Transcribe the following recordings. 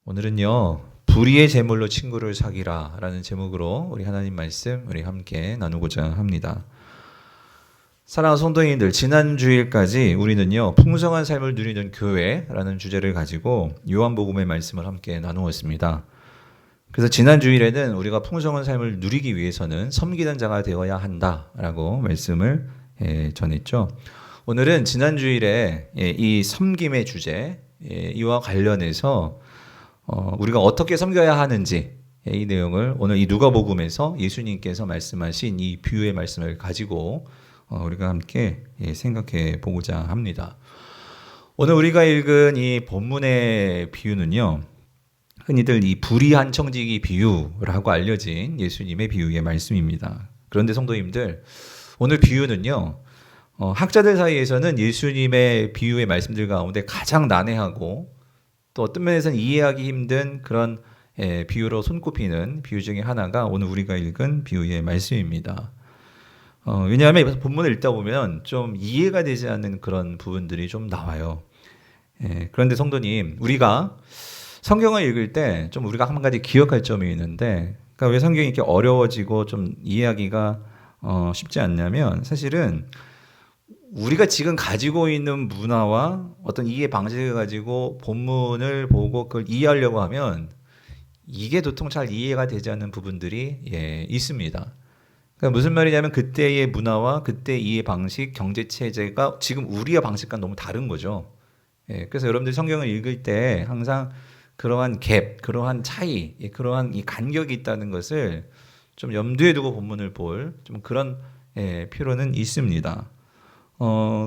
오늘은요, 불의의 제물로 친구를 사귀라 라는 제목으로 우리 하나님 말씀 우리 함께 나누고자 합니다. 사랑하는 성도님들, 지난 주일까지 우리는요, 풍성한 삶을 누리는 교회라는 주제를 가지고 요한복음의 말씀을 함께 나누었습니다. 그래서 지난 주일에는 우리가 풍성한 삶을 누리기 위해서는 섬기는 자가 되어야 한다라고 말씀을 전했죠. 오늘은 지난 주일에 이 섬김의 주제 이와 관련해서 우리가 어떻게 섬겨야 하는지 이 내용을 오늘 이 누가복음에서 예수님께서 말씀하신 이 비유의 말씀을 가지고 우리가 함께 생각해 보고자 합니다. 오늘 우리가 읽은 이 본문의 비유는요, 흔히들 이 불의한 청지기 비유라고 알려진 예수님의 비유의 말씀입니다. 그런데 성도님들, 오늘 비유는요, 학자들 사이에서는 예수님의 비유의 말씀들 가운데 가장 난해하고 또 어떤 면에서는 이해하기 힘든 그런 비유로 손꼽히는 비유 중에 하나가 오늘 우리가 읽은 비유의 말씀입니다. 왜냐하면 본문을 읽다 보면 좀 이해가 되지 않는 그런 부분들이 좀 나와요. 그런데 성도님, 우리가 성경을 읽을 때 좀 우리가 한 가지 기억할 점이 있는데, 그러니까 왜 성경이 이렇게 어려워지고 좀 이해하기가 쉽지 않냐면, 사실은 우리가 지금 가지고 있는 문화와 어떤 이해 방식을 가지고 본문을 보고 그걸 이해하려고 하면 이게 도통 잘 이해가 되지 않는 부분들이 있습니다. 그러니까 무슨 말이냐면 그때의 문화와 그때 이해 방식, 경제 체제가 지금 우리의 방식과 너무 다른 거죠. 그래서 여러분들 성경을 읽을 때 항상 그러한 갭, 그러한 차이, 그러한 이 간격이 있다는 것을 좀 염두에 두고 본문을 볼 좀 그런 필요는 있습니다.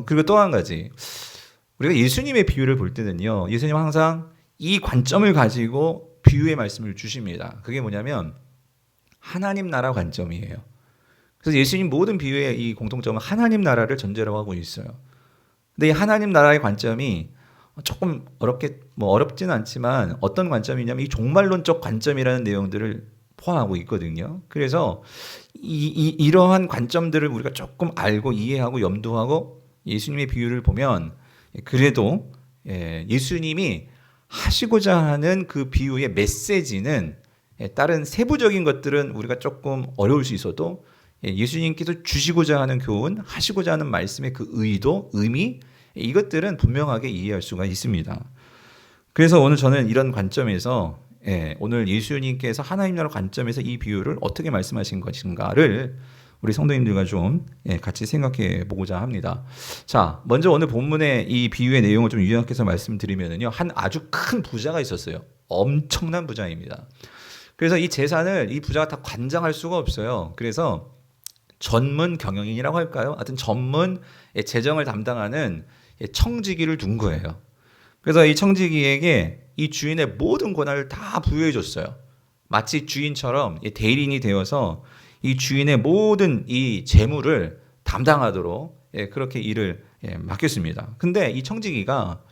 그리고 또 한 가지, 우리가 예수님의 비유를 볼 때는요, 예수님 항상 이 관점을 가지고 비유의 말씀을 주십니다. 그게 뭐냐면 하나님 나라 관점이에요. 그래서 예수님 모든 비유의 이 공통점은 하나님 나라를 전제로 하고 있어요. 근데 이 하나님 나라의 관점이 조금 어렵지는 않지만 어떤 관점이냐면 이 종말론적 관점이라는 내용들을 포함하고 있거든요. 그래서 이러한 관점들을 우리가 조금 알고 이해하고 염두하고 예수님의 비유를 보면 그래도 예수님이 하시고자 하는 그 비유의 메시지는 다른 세부적인 것들은 우리가 조금 어려울 수 있어도 예수님께서 주시고자 하는 교훈, 하시고자 하는 말씀의 그 의도, 의미, 이것들은 분명하게 이해할 수가 있습니다. 그래서 오늘 저는 이런 관점에서 오늘 예수님께서 하나님 나라 관점에서 이 비유를 어떻게 말씀하신 것인가를 우리 성도님들과 좀 같이 생각해 보고자 합니다. 자, 먼저 오늘 본문의 이 비유의 내용을 좀 요약해서 말씀드리면요, 한 아주 큰 부자가 있었어요. 엄청난 부자입니다. 그래서 이 재산을 이 부자가 다 관장할 수가 없어요. 그래서 전문 경영인이라고 할까요? 하여튼 전문 재정을 담당하는 청지기를 둔 거예요. 그래서 이 청지기에게 이 주인의 모든 권한을 다 부여해 줬어요. 마치 주인처럼 대리인이 되어서 이 주인의 모든 이 재물을 담당하도록 그렇게 일을 맡겼습니다. 근데 이 청지기가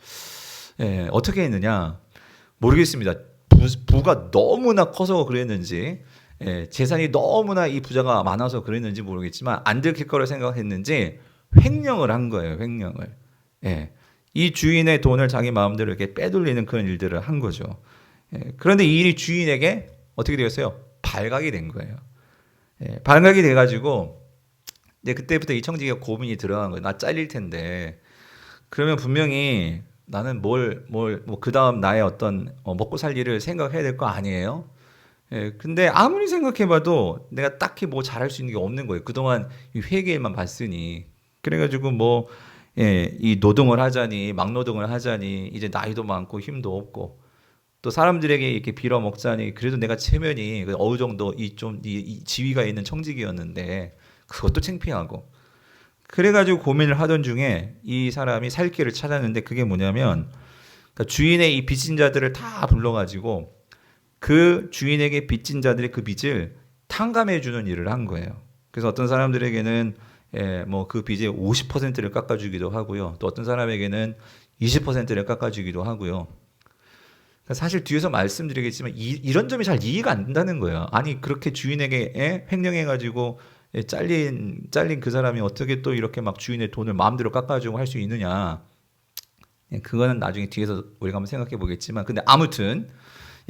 어떻게 했느냐 모르겠습니다. 부가 너무나 커서 그랬는지 재산이 너무나 이 부자가 많아서 그랬는지 모르겠지만 안 들킬 거라 생각했는지 횡령을 한 거예요. 횡령을. 이 주인의 돈을 자기 마음대로 이렇게 빼돌리는 그런 일들을 한 거죠. 그런데 이 일이 주인에게 어떻게 되었어요? 발각이 된 거예요. 발각이 돼가지고 이제 그때부터 이 청지기가 고민이 들어간 거예요. 나 잘릴 텐데 그러면 분명히 나는 그 다음 나의 어떤 먹고 살 일을 생각해야 될 거 아니에요? 근데 아무리 생각해봐도 내가 딱히 뭐 잘할 수 있는 게 없는 거예요. 그동안 이 회계일만 봤으니. 그래가지고 이 노동을 하자니, 막노동을 하자니, 이제 나이도 많고 힘도 없고, 또 사람들에게 이렇게 빌어먹자니, 그래도 내가 체면이 어느 정도 이 지위가 있는 청직이었는데, 그것도 창피하고. 그래가지고 고민을 하던 중에 이 사람이 살 길을 찾았는데, 그게 뭐냐면, 그러니까 주인의 이 빚진 자들을 다 불러가지고, 그 주인에게 빚진 자들의 그 빚을 탕감해주는 일을 한 거예요. 그래서 어떤 사람들에게는 그 빚의 50%를 깎아주기도 하고요. 또 어떤 사람에게는 20%를 깎아주기도 하고요. 그러니까 사실 뒤에서 말씀드리겠지만 이런 점이 잘 이해가 안 된다는 거예요. 아니 그렇게 주인에게 횡령해가지고 잘린 그 사람이 어떻게 또 이렇게 막 주인의 돈을 마음대로 깎아주고 할 수 있느냐. 그거는 나중에 뒤에서 우리가 한번 생각해 보겠지만, 근데 아무튼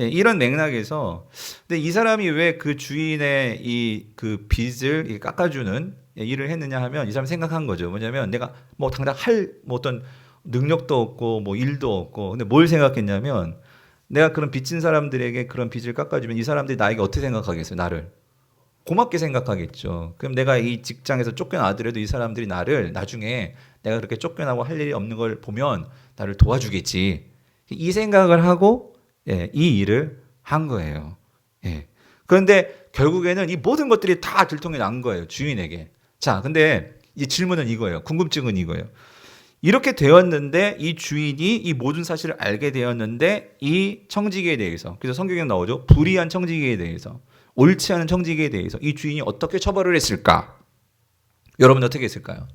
예, 이런 맥락에서 근데 이 사람이 왜 그 주인의 이 그 빚을 이렇게 깎아주는 일을 했느냐 하면 이 사람 생각한 거죠. 뭐냐면 내가 뭐 당장 할 뭐 어떤 능력도 없고 뭐 일도 없고 근데 뭘 생각했냐면 내가 그런 빚진 사람들에게 그런 빚을 깎아주면 이 사람들이 나에게 어떻게 생각하겠어요? 나를 고맙게 생각하겠죠. 그럼 내가 이 직장에서 쫓겨나더라도 이 사람들이 나를 나중에 내가 그렇게 쫓겨나고 할 일이 없는 걸 보면 나를 도와주겠지. 이 생각을 하고 예, 이 일을 한 거예요. 예. 그런데 결국에는 이 모든 것들이 다 들통이 난 거예요. 주인에게. 자, 근데 이 질문은 이거예요. 궁금증은 이거예요. 이렇게 되었는데 이 주인이 이 모든 사실을 알게 되었는데 이 청지기에 대해서 그래서 성경에 나오죠. 불의한 청지기에 대해서 옳지 않은 청지기에 대해서 이 주인이 어떻게 처벌을 했을까? 여러분 어떻게 했을까요?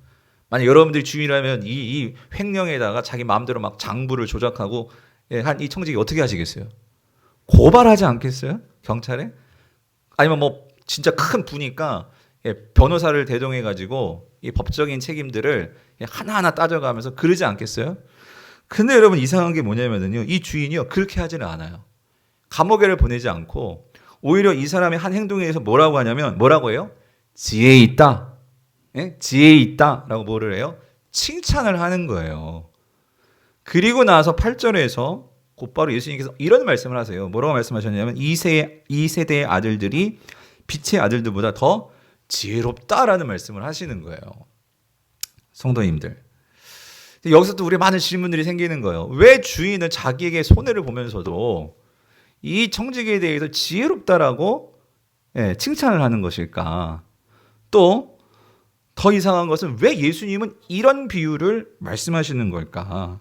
만약 여러분들이 주인이라면 이 횡령에다가 자기 마음대로 막 장부를 조작하고 한 이 청지기 어떻게 하시겠어요? 고발하지 않겠어요? 경찰에? 아니면 뭐 진짜 큰 부니까 변호사를 대동해 가지고 이 법적인 책임들을 하나하나 따져가면서 그러지 않겠어요? 근데 여러분 이상한 게 뭐냐면요. 이 주인이요. 그렇게 하지는 않아요. 감옥에를 보내지 않고 오히려 이 사람의 한 행동에 대해서 뭐라고 하냐면 뭐라고 해요? 지혜 있다. 예? 지혜 있다라고 뭐를 해요? 칭찬을 하는 거예요. 그리고 나서 8절에서 곧바로 예수님께서 이런 말씀을 하세요. 뭐라고 말씀하셨냐면 이 세대의 아들들이 빛의 아들들보다 더 지혜롭다라는 말씀을 하시는 거예요. 성도님들. 여기서 또 우리 많은 질문들이 생기는 거예요. 왜 주인은 자기에게 손해를 보면서도 이 청지기에 대해서 지혜롭다라고 칭찬을 하는 것일까? 또 더 이상한 것은 왜 예수님은 이런 비유를 말씀하시는 걸까?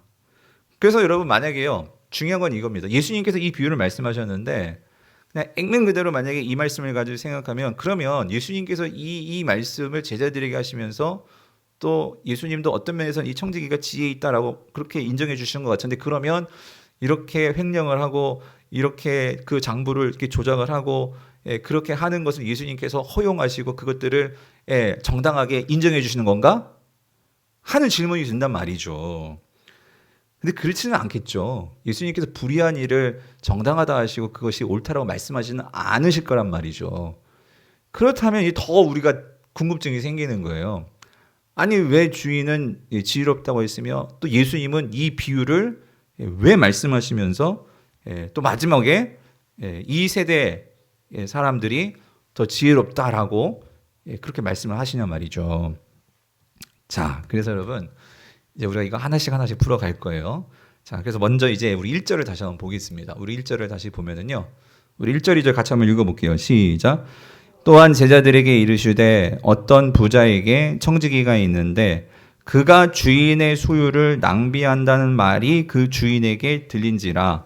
그래서 여러분 만약에요. 중요한 건 이겁니다. 예수님께서 이 비유를 말씀하셨는데 그냥 액면 그대로 만약에 이 말씀을 가지고 생각하면 그러면 예수님께서 이 말씀을 제자들에게 하시면서 또 예수님도 어떤 면에서는 이 청지기가 지혜 있다라고 그렇게 인정해 주시는 것 같은데 그러면 이렇게 횡령을 하고 이렇게 그 장부를 이렇게 조작을 하고 그렇게 하는 것을 예수님께서 허용하시고 그것들을 정당하게 인정해 주시는 건가? 하는 질문이 든단 말이죠. 근데 그렇지는 않겠죠. 예수님께서 불의한 일을 정당하다 하시고 그것이 옳다라고 말씀하시는 않으실 거란 말이죠. 그렇다면 더 우리가 궁금증이 생기는 거예요. 아니 왜 주인은 지혜롭다고 했으며 또 예수님은 이 비유를 왜 말씀하시면서 또 마지막에 이 세대 사람들이 더 지혜롭다라고 그렇게 말씀을 하시냐 말이죠. 자, 그래서 여러분 이제 우리가 이거 하나씩 풀어갈 거예요. 자, 그래서 먼저 이제 우리 1절을 다시 한번 보겠습니다. 우리 1절을 다시 보면은요. 우리 1절, 2절 같이 한번 읽어볼게요. 시작. 또한 제자들에게 이르시되 어떤 부자에게 청지기가 있는데 그가 주인의 소유를 낭비한다는 말이 그 주인에게 들린지라.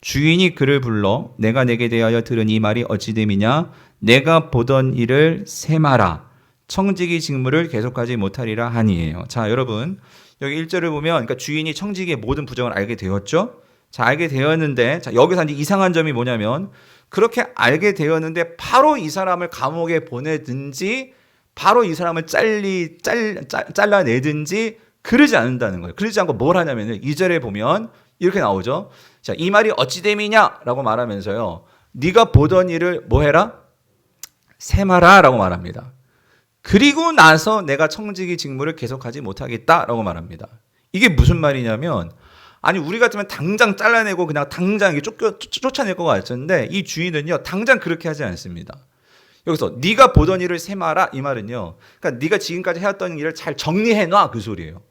주인이 그를 불러 내가 내게 대하여 들은 이 말이 어찌 됨이냐. 내가 보던 일을 세마라. 청지기 직무를 계속하지 못하리라 하니에요. 자, 여러분 여기 1절을 보면 그러니까 주인이 청지기의 모든 부정을 알게 되었죠. 자, 알게 되었는데 자, 여기서 이제 이상한 점이 뭐냐면 그렇게 알게 되었는데 바로 이 사람을 감옥에 보내든지 바로 이 사람을 잘라내든지 그러지 않는다는 거예요. 그러지 않고 뭘 하냐면 2절에 보면 이렇게 나오죠. 자, 이 말이 어찌 됨이냐라고 말하면서요. 네가 보던 일을 뭐 해라? 세마라라고 말합니다. 그리고 나서 내가 청지기 직무를 계속하지 못하겠다라고 말합니다. 이게 무슨 말이냐면 아니 우리 같으면 당장 잘라내고 그냥 당장 쫓아낼 것 같은데 이 주인은요 당장 그렇게 하지 않습니다. 여기서 네가 보던 일을 세마라 이 말은요. 그러니까 네가 지금까지 해왔던 일을 잘 정리해놔 그 소리예요.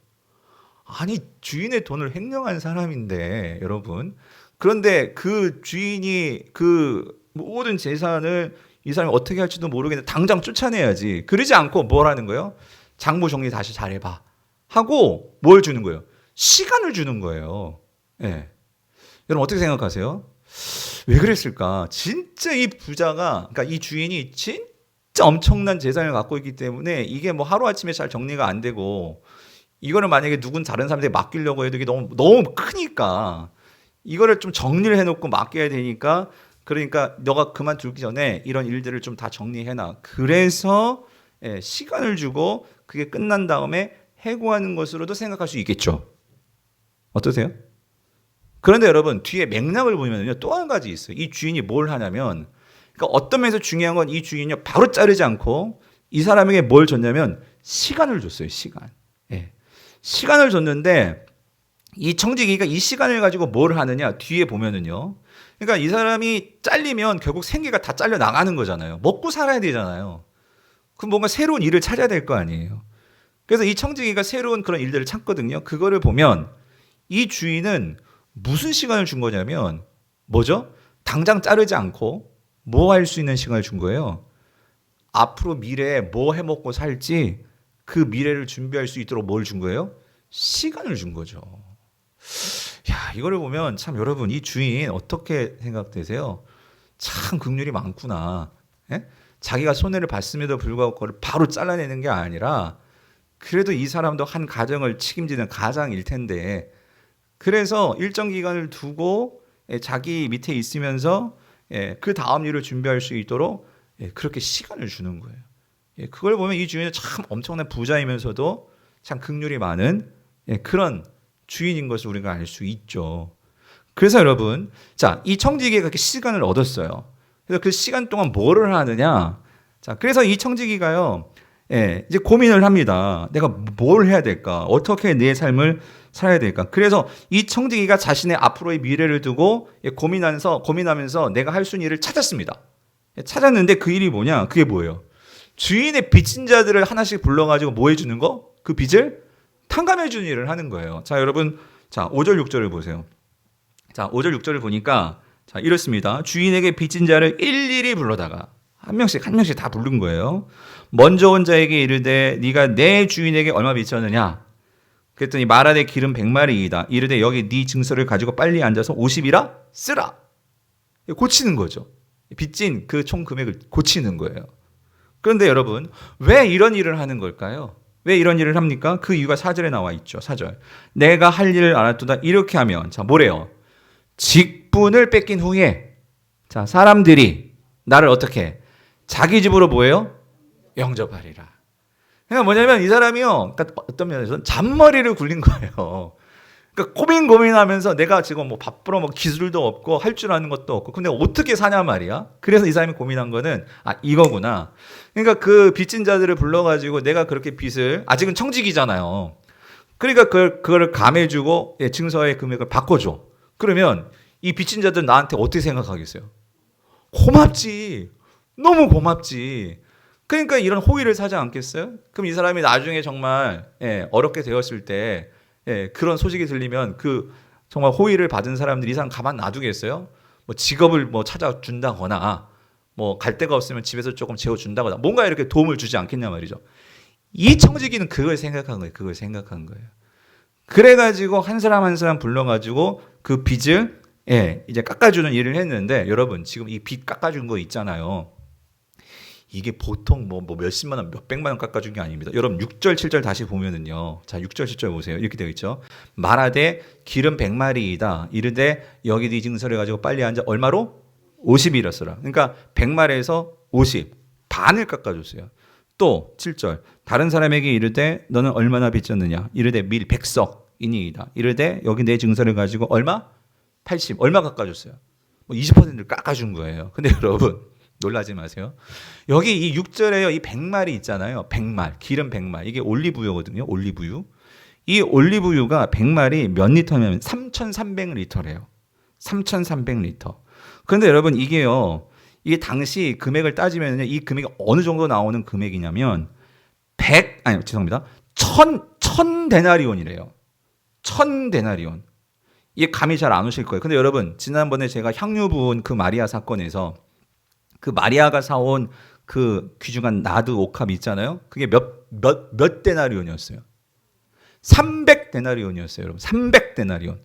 아니 주인의 돈을 횡령한 사람인데 여러분 그런데 그 주인이 그 모든 재산을 이 사람이 어떻게 할지도 모르겠는데 당장 쫓아내야지. 그러지 않고 뭘 하는 거예요? 장부 정리 다시 잘해봐 하고 뭘 주는 거예요? 시간을 주는 거예요. 예. 여러분 어떻게 생각하세요? 왜 그랬을까? 진짜 이 부자가 그러니까 이 주인이 진짜 엄청난 재산을 갖고 있기 때문에 이게 뭐 하루아침에 잘 정리가 안 되고 이거를 만약에 다른 사람들에게 맡기려고 해도 이게 너무 크니까 이거를 좀 정리를 해놓고 맡겨야 되니까 그러니까 너가 그만두기 전에 이런 일들을 좀 다 정리해놔. 그래서 시간을 주고 그게 끝난 다음에 해고하는 것으로도 생각할 수 있겠죠. 어떠세요? 그런데 여러분 뒤에 맥락을 보면요 또 한 가지 있어요. 이 주인이 뭘 하냐면 그러니까 어떤 면에서 중요한 건 이 주인이 바로 자르지 않고 이 사람에게 뭘 줬냐면 시간을 줬어요. 시간. 예. 시간을 줬는데 이 청지기가 이 시간을 가지고 뭘 하느냐 뒤에 보면은요. 그러니까 이 사람이 잘리면 결국 생계가 다 잘려 나가는 거잖아요. 먹고 살아야 되잖아요. 그럼 뭔가 새로운 일을 찾아야 될 거 아니에요. 그래서 이 청지기가 새로운 그런 일들을 찾거든요. 그거를 보면 이 주인은 무슨 시간을 준 거냐면 뭐죠? 당장 자르지 않고 뭐 할 수 있는 시간을 준 거예요. 앞으로 미래에 뭐 해먹고 살지 그 미래를 준비할 수 있도록 뭘 준 거예요? 시간을 준 거죠. 야, 이거를 보면 참 여러분 이 주인 어떻게 생각되세요? 참 긍휼이 많구나. 예? 자기가 손해를 봤음에도 불구하고 그걸 바로 잘라내는 게 아니라 그래도 이 사람도 한 가정을 책임지는 가장일 텐데 그래서 일정 기간을 두고 자기 밑에 있으면서 그 다음 일을 준비할 수 있도록 그렇게 시간을 주는 거예요. 그걸 보면 이 주인은 참 엄청난 부자이면서도 참 긍휼이 많은 그런 주인인 것을 우리가 알 수 있죠. 그래서 여러분, 자, 이 청지기가 그렇게 시간을 얻었어요. 그래서 그 시간 동안 뭐를 하느냐? 자, 그래서 이 청지기가요, 이제 고민을 합니다. 내가 뭘 해야 될까? 어떻게 내 삶을 살아야 될까? 그래서 이 청지기가 자신의 앞으로의 미래를 두고 고민하면서 내가 할 수 있는 일을 찾았습니다. 찾았는데 그 일이 뭐냐? 그게 뭐예요? 주인의 빚진 자들을 하나씩 불러가지고 뭐 해주는 거? 그 빚을 탕감해주는 일을 하는 거예요. 자, 여러분, 자, 5절, 6절을 보세요. 자, 5절, 6절을 보니까 자, 이렇습니다. 주인에게 빚진 자를 일일이 불러다가 한 명씩 다 부른 거예요. 먼저 온 자에게 이르되 네가 내 주인에게 얼마 빚졌느냐? 그랬더니 말하되 기름 100마리이다. 이르되 여기 네 증서를 가지고 빨리 앉아서 50이라 쓰라. 고치는 거죠. 빚진 그 총 금액을 고치는 거예요. 그런데 여러분 왜 이런 일을 하는 걸까요? 왜 이런 일을 합니까? 그 이유가 4절에 나와 있죠. 4절. 내가 할 일을 알았도다. 이렇게 하면 자 뭐래요? 직분을 뺏긴 후에 자 사람들이 나를 어떻게 자기 집으로 뭐예요? 영접하리라. 그러니까 뭐냐면 이 사람이요. 그러니까 어떤 면에서는 잔머리를 굴린 거예요. 그러니까 고민하면서 내가 지금 뭐 바쁘러 뭐 기술도 없고 할 줄 아는 것도 없고 근데 어떻게 사냐 말이야. 그래서 이 사람이 고민한 거는 이거구나. 그러니까 그 빚진 자들을 불러가지고 내가 그렇게 빚을 아직은 청직이잖아요. 그러니까 그거를 감해주고 증서의 금액을 바꿔줘. 그러면 이 빚진 자들 나한테 어떻게 생각하겠어요? 고맙지. 너무 고맙지. 그러니까 이런 호의를 사지 않겠어요? 그럼 이 사람이 나중에 정말 어렵게 되었을 때 그런 소식이 들리면 그 정말 호의를 받은 사람들이 이 사람 가만 놔두겠어요? 뭐 직업을 뭐 찾아준다거나 뭐 갈 데가 없으면 집에서 조금 재워준다거나 뭔가 이렇게 도움을 주지 않겠냐 말이죠. 이 청지기는 그걸 생각한 거예요. 그걸 생각한 거예요. 그래가지고 한 사람 불러가지고 그 빚을 이제 깎아주는 일을 했는데 여러분 지금 이 빚 깎아준 거 있잖아요. 이게 보통 뭐 몇십만 원, 몇백만 원 깎아준 게 아닙니다. 여러분 6절, 7절 다시 보면은요. 자, 6절, 7절 보세요. 이렇게 되어 있죠. 말하되 기름 100마리이다. 이르되 여기 네 증서를 가지고 빨리 앉아. 얼마로? 50이라 쓰라. 그러니까 100마리에서 50. 반을 깎아줬어요. 또 7절. 다른 사람에게 이르되 너는 얼마나 빚졌느냐. 이르되 밀 100석이니이다. 이르되 여기 내 증서를 가지고 얼마? 80. 얼마 깎아줬어요? 뭐 20%를 깎아준 거예요. 근데 여러분 놀라지 마세요. 여기 이 6절에요. 이 100마리 있잖아요. 100말. 기름 100말. 이게 올리브유거든요. 올리브유. 이 올리브유가 100마리 몇 리터냐면 3,300리터래요. 3,300리터. 그런데 여러분 이게 당시 금액을 따지면 이 금액이 어느 정도 나오는 금액이냐면 1000 데나리온이래요. 1000 데나리온. 이게 감이 잘 안 오실 거예요. 근데 여러분 지난번에 제가 향유 부은 그 마리아 사건에서 그 마리아가 사온 그 귀중한 나드 옥합 있잖아요. 그게 몇 데나리온이었어요. 300데나리온이었어요, 여러분. 300데나리온.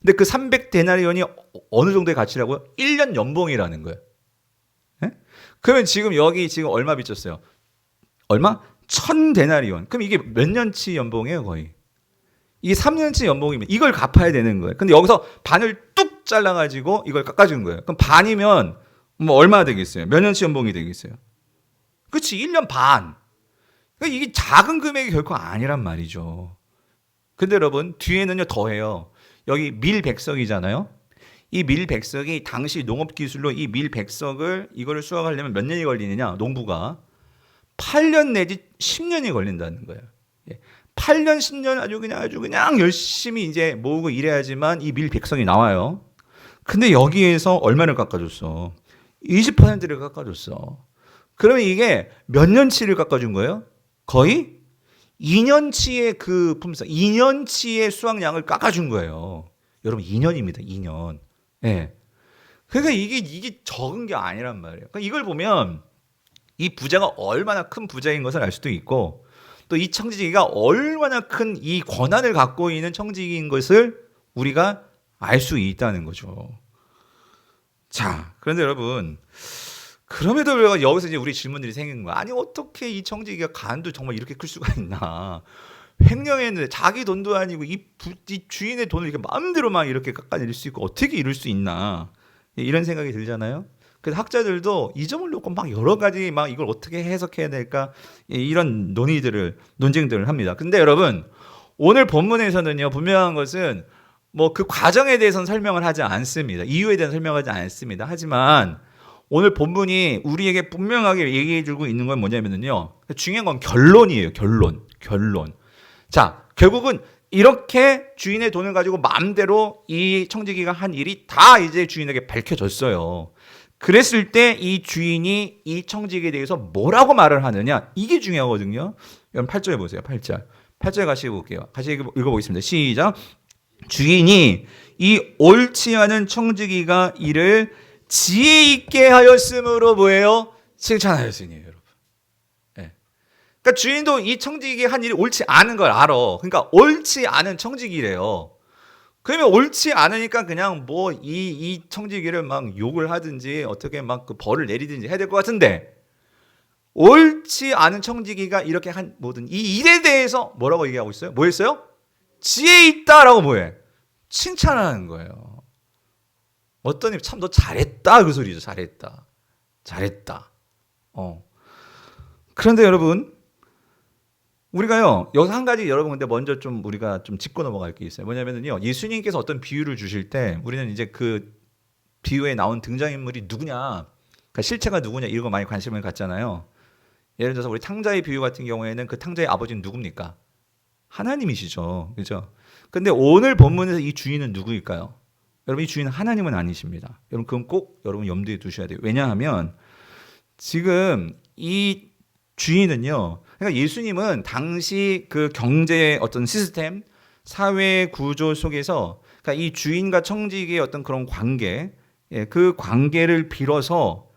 근데 그 300데나리온이 어느 정도의 가치라고요? 1년 연봉이라는 거예요. 네? 그러면 지금 여기 지금 얼마 빚졌어요? 얼마? 1000데나리온. 그럼 이게 몇 년치 연봉이에요, 거의? 이게 3년치 연봉이면 이걸 갚아야 되는 거예요. 근데 여기서 반을 뚝 잘라가지고 이걸 깎아준 거예요. 그럼 반이면 뭐 얼마 되겠어요? 몇 년치 연봉이 되겠어요? 그렇지, 1년 반. 그러니까 이게 작은 금액이 결코 아니란 말이죠. 근데 여러분 뒤에는요 더해요. 여기 밀백석이잖아요. 이 밀백석이 당시 농업기술로 이 밀백석을 이거를 수확하려면 몇 년이 걸리느냐? 농부가 8년 내지 10년이 걸린다는 거예요. 8년 10년 아주 그냥 열심히 이제 모으고 일해야지만 이 밀백석이 나와요. 근데 여기에서 얼마를 깎아줬어? 20%를 깎아줬어. 그러면 이게 몇 년치를 깎아준 거예요? 거의 2년치의 그 품성, 2년치의 수확량을 깎아준 거예요. 여러분 2년입니다. 2년. 예. 그러니까 이게 적은 게 아니란 말이에요. 그러니까 이걸 보면 이 부자가 얼마나 큰 부자인 것을 알 수도 있고 또 이 청지기가 얼마나 큰 이 권한을 갖고 있는 청지기인 것을 우리가 알 수 있다는 거죠. 자, 그런데 여러분, 그럼에도 불구하고 여기서 이제 우리 질문들이 생기는 거야. 아니, 어떻게 이 청지기가 간도 정말 이렇게 클 수가 있나? 횡령했는데 자기 돈도 아니고 이 주인의 돈을 이렇게 마음대로 막 이렇게 깎아내릴 수 있고 어떻게 이럴 수 있나? 이런 생각이 들잖아요. 그래서 학자들도 이 점을 놓고 막 여러 가지 막 이걸 어떻게 해석해야 될까? 이런 논쟁들을 합니다. 근데 여러분, 오늘 본문에서는요, 분명한 것은 뭐 그 과정에 대해서는 설명을 하지 않습니다. 이유에 대한 설명하지 않습니다. 하지만 오늘 본문이 우리에게 분명하게 얘기해 주고 있는 건 뭐냐면요. 중요한 건 결론이에요. 결론. 자, 결국은 이렇게 주인의 돈을 가지고 마음대로 이 청지기가 한 일이 다 이제 주인에게 밝혀졌어요. 그랬을 때 이 주인이 이 청지기에 대해서 뭐라고 말을 하느냐? 이게 중요하거든요. 여러분 8절에 보세요. 8절 같이 볼게요. 같이 읽어보겠습니다. 시작. 주인이 이 옳지 않은 청지기가 이를 지혜 있게 하였으므로 뭐예요? 칭찬하였으니 여러분. 네. 그러니까 주인도 이 청지기 한 일이 옳지 않은 걸 알아. 그러니까 옳지 않은 청지기래요. 그러면 옳지 않으니까 그냥 뭐 이 청지기를 막 욕을 하든지 어떻게 막 그 벌을 내리든지 해야 될 것 같은데 옳지 않은 청지기가 이렇게 한 모든 이 일에 대해서 뭐라고 얘기하고 있어요? 뭐 했어요? 지혜 있다라고 뭐해? 칭찬하는 거예요. 어떤 님 참 너 잘했다 그 소리죠. 잘했다. 그런데 여러분 우리가요 여기서 한 가지 여러분 근데 먼저 좀 우리가 좀 짚고 넘어갈 게 있어요. 뭐냐면요 예수님께서 어떤 비유를 주실 때 우리는 이제 그 비유에 나온 등장인물이 누구냐, 그러니까 실체가 누구냐 이런 거 많이 관심을 갖잖아요. 예를 들어서 우리 탕자의 비유 같은 경우에는 그 탕자의 아버지는 누굽니까? 하나님이시죠, 그죠? 근데 오늘 본문에서 이 주인은 누구일까요? 여러분 이 주인은 하나님은 아니십니다. 여러분 그건 꼭 여러분 염두에 두셔야 돼요. 왜냐하면 지금 이 주인은요, 그러니까 예수님은 당시 그 경제의 어떤 시스템, 사회 구조 속에서 그러니까 이 주인과 청지기의 어떤 그런 관계, 그 관계를 빌어서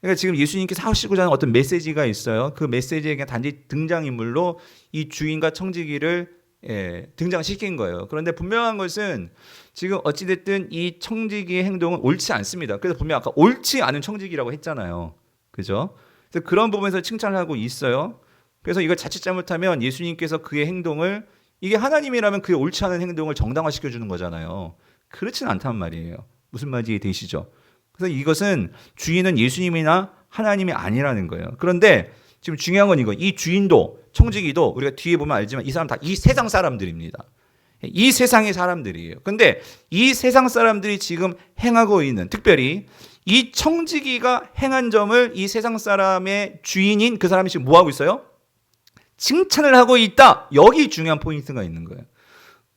그러니까 지금 예수님께서 하시고자 하는 어떤 메시지가 있어요. 그 메시지에 그냥 단지 등장인물로 이 주인과 청지기를 등장시킨 거예요. 그런데 분명한 것은 지금 어찌됐든 이 청지기의 행동은 옳지 않습니다. 그래서 분명 아까 옳지 않은 청지기라고 했잖아요. 그죠? 그래서 그런 부분에서 칭찬을 하고 있어요. 그래서 이걸 자칫 잘못하면 예수님께서 그의 행동을 이게 하나님이라면 그의 옳지 않은 행동을 정당화시켜 주는 거잖아요. 그렇진 않단 말이에요. 무슨 말인지 이해되시죠? 그래서 이것은 주인은 예수님이나 하나님이 아니라는 거예요. 그런데 지금 중요한 건 이거. 이 주인도 청지기도 우리가 뒤에 보면 알지만 이 사람 다 이 세상 사람들입니다. 이 세상의 사람들이에요. 근데 이 세상 사람들이 지금 행하고 있는 특별히 이 청지기가 행한 점을 이 세상 사람의 주인인 그 사람이 지금 뭐 하고 있어요? 칭찬을 하고 있다. 여기 중요한 포인트가 있는 거예요.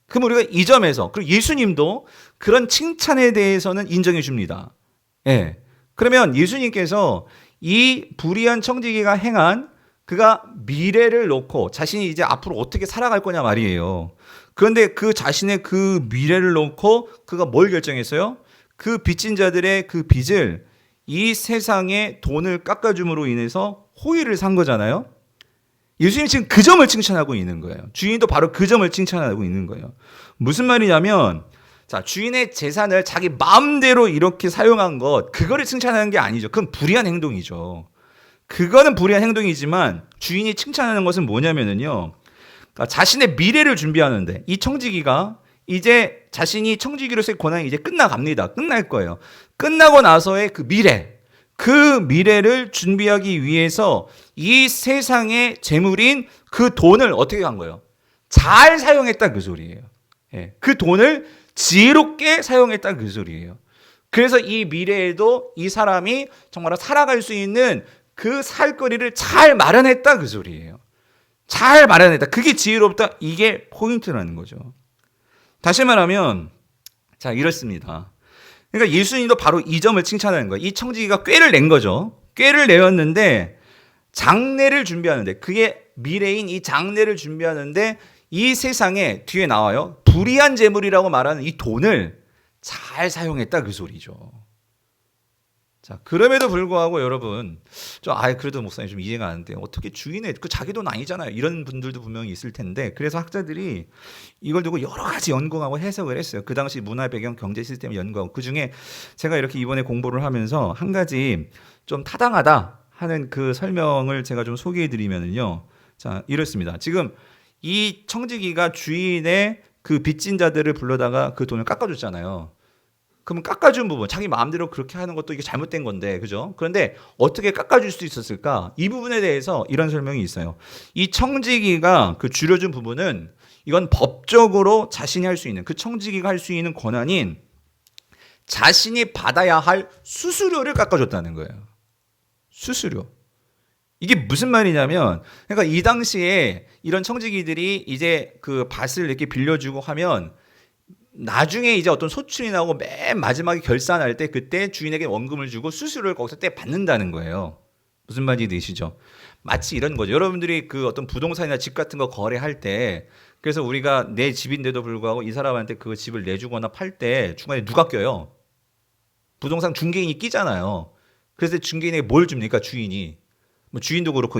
그럼 우리가 이 점에서 그리고 예수님도 그런 칭찬에 대해서는 인정해 줍니다. 예. 그러면 예수님께서 이 불의한 청지기가 행한 그가 미래를 놓고 자신이 이제 앞으로 어떻게 살아갈 거냐 말이에요. 그런데 그 자신의 그 미래를 놓고 그가 뭘 결정했어요? 그 빚진 자들의 그 빚을 이 세상의 돈을 깎아줌으로 인해서 호의를 산 거잖아요. 예수님 지금 그 점을 칭찬하고 있는 거예요. 주인도 바로 그 점을 칭찬하고 있는 거예요. 무슨 말이냐면 자, 주인의 재산을 자기 마음대로 이렇게 사용한 것, 그거를 칭찬하는 게 아니죠. 그건 불의한 행동이죠. 그거는 불의한 행동이지만 주인이 칭찬하는 것은 뭐냐면요. 그러니까 자신의 미래를 준비하는데 이 청지기가 이제 자신이 청지기로서의 권한이 이제 끝나갑니다. 끝날 거예요. 끝나고 나서의 그 미래, 그 미래를 준비하기 위해서 이 세상의 재물인 그 돈을 어떻게 한 거예요? 잘 사용했다 그 소리예요. 그 돈을 지혜롭게 사용했다 그 소리예요. 그래서 이 미래에도 이 사람이 정말 살아갈 수 있는 그 살거리를 잘 마련했다 그 소리예요. 잘 마련했다. 그게 지혜롭다. 이게 포인트라는 거죠. 다시 말하면 자 이렇습니다. 그러니까 예수님도 바로 이 점을 칭찬하는 거예요. 이 청지기가 꾀를 낸 거죠. 꾀를 내었는데 장례를 준비하는데 그게 미래인 이 장례를 준비하는데 이 세상에 뒤에 나와요. 불의한 재물이라고 말하는 이 돈을 잘 사용했다 그 소리죠. 자, 그럼에도 불구하고 여러분, 그래도 목사님 좀 이해가 안 돼요. 어떻게 주인의 그 자기 돈 아니잖아요. 이런 분들도 분명히 있을 텐데, 그래서 학자들이 이걸 두고 여러 가지 연구하고 해석을 했어요. 그 당시 문화 배경, 경제 시스템 연구하고 그 중에 제가 이렇게 이번에 공부를 하면서 한 가지 좀 타당하다 하는 그 설명을 제가 좀 소개해드리면은요. 자, 이렇습니다. 지금 이 청지기가 주인의 그 빚진 자들을 불러다가 그 돈을 깎아줬잖아요. 그러면 깎아준 부분, 자기 마음대로 그렇게 하는 것도 이게 잘못된 건데, 그죠? 그런데 어떻게 깎아줄 수 있었을까? 이 부분에 대해서 이런 설명이 있어요. 이 청지기가 그 줄여준 부분은 이건 법적으로 자신이 할 수 있는, 그 청지기가 할 수 있는 권한인 자신이 받아야 할 수수료를 깎아줬다는 거예요. 수수료. 이게 무슨 말이냐면, 그러니까 이 당시에 이런 청지기들이 이제 그 밭을 이렇게 빌려주고 하면 나중에 이제 어떤 소출이 나오고 맨 마지막에 결산할 때 그때 주인에게 원금을 주고 수수료를 거기서 때 받는다는 거예요. 무슨 말인지 되시죠? 마치 이런 거죠. 여러분들이 그 어떤 부동산이나 집 같은 거 거래할 때 그래서 우리가 내 집인데도 불구하고 이 사람한테 그 집을 내주거나 팔 때 중간에 누가 껴요? 부동산 중개인이 끼잖아요. 그래서 중개인에게 뭘 줍니까? 주인이. 뭐 주인도 그렇고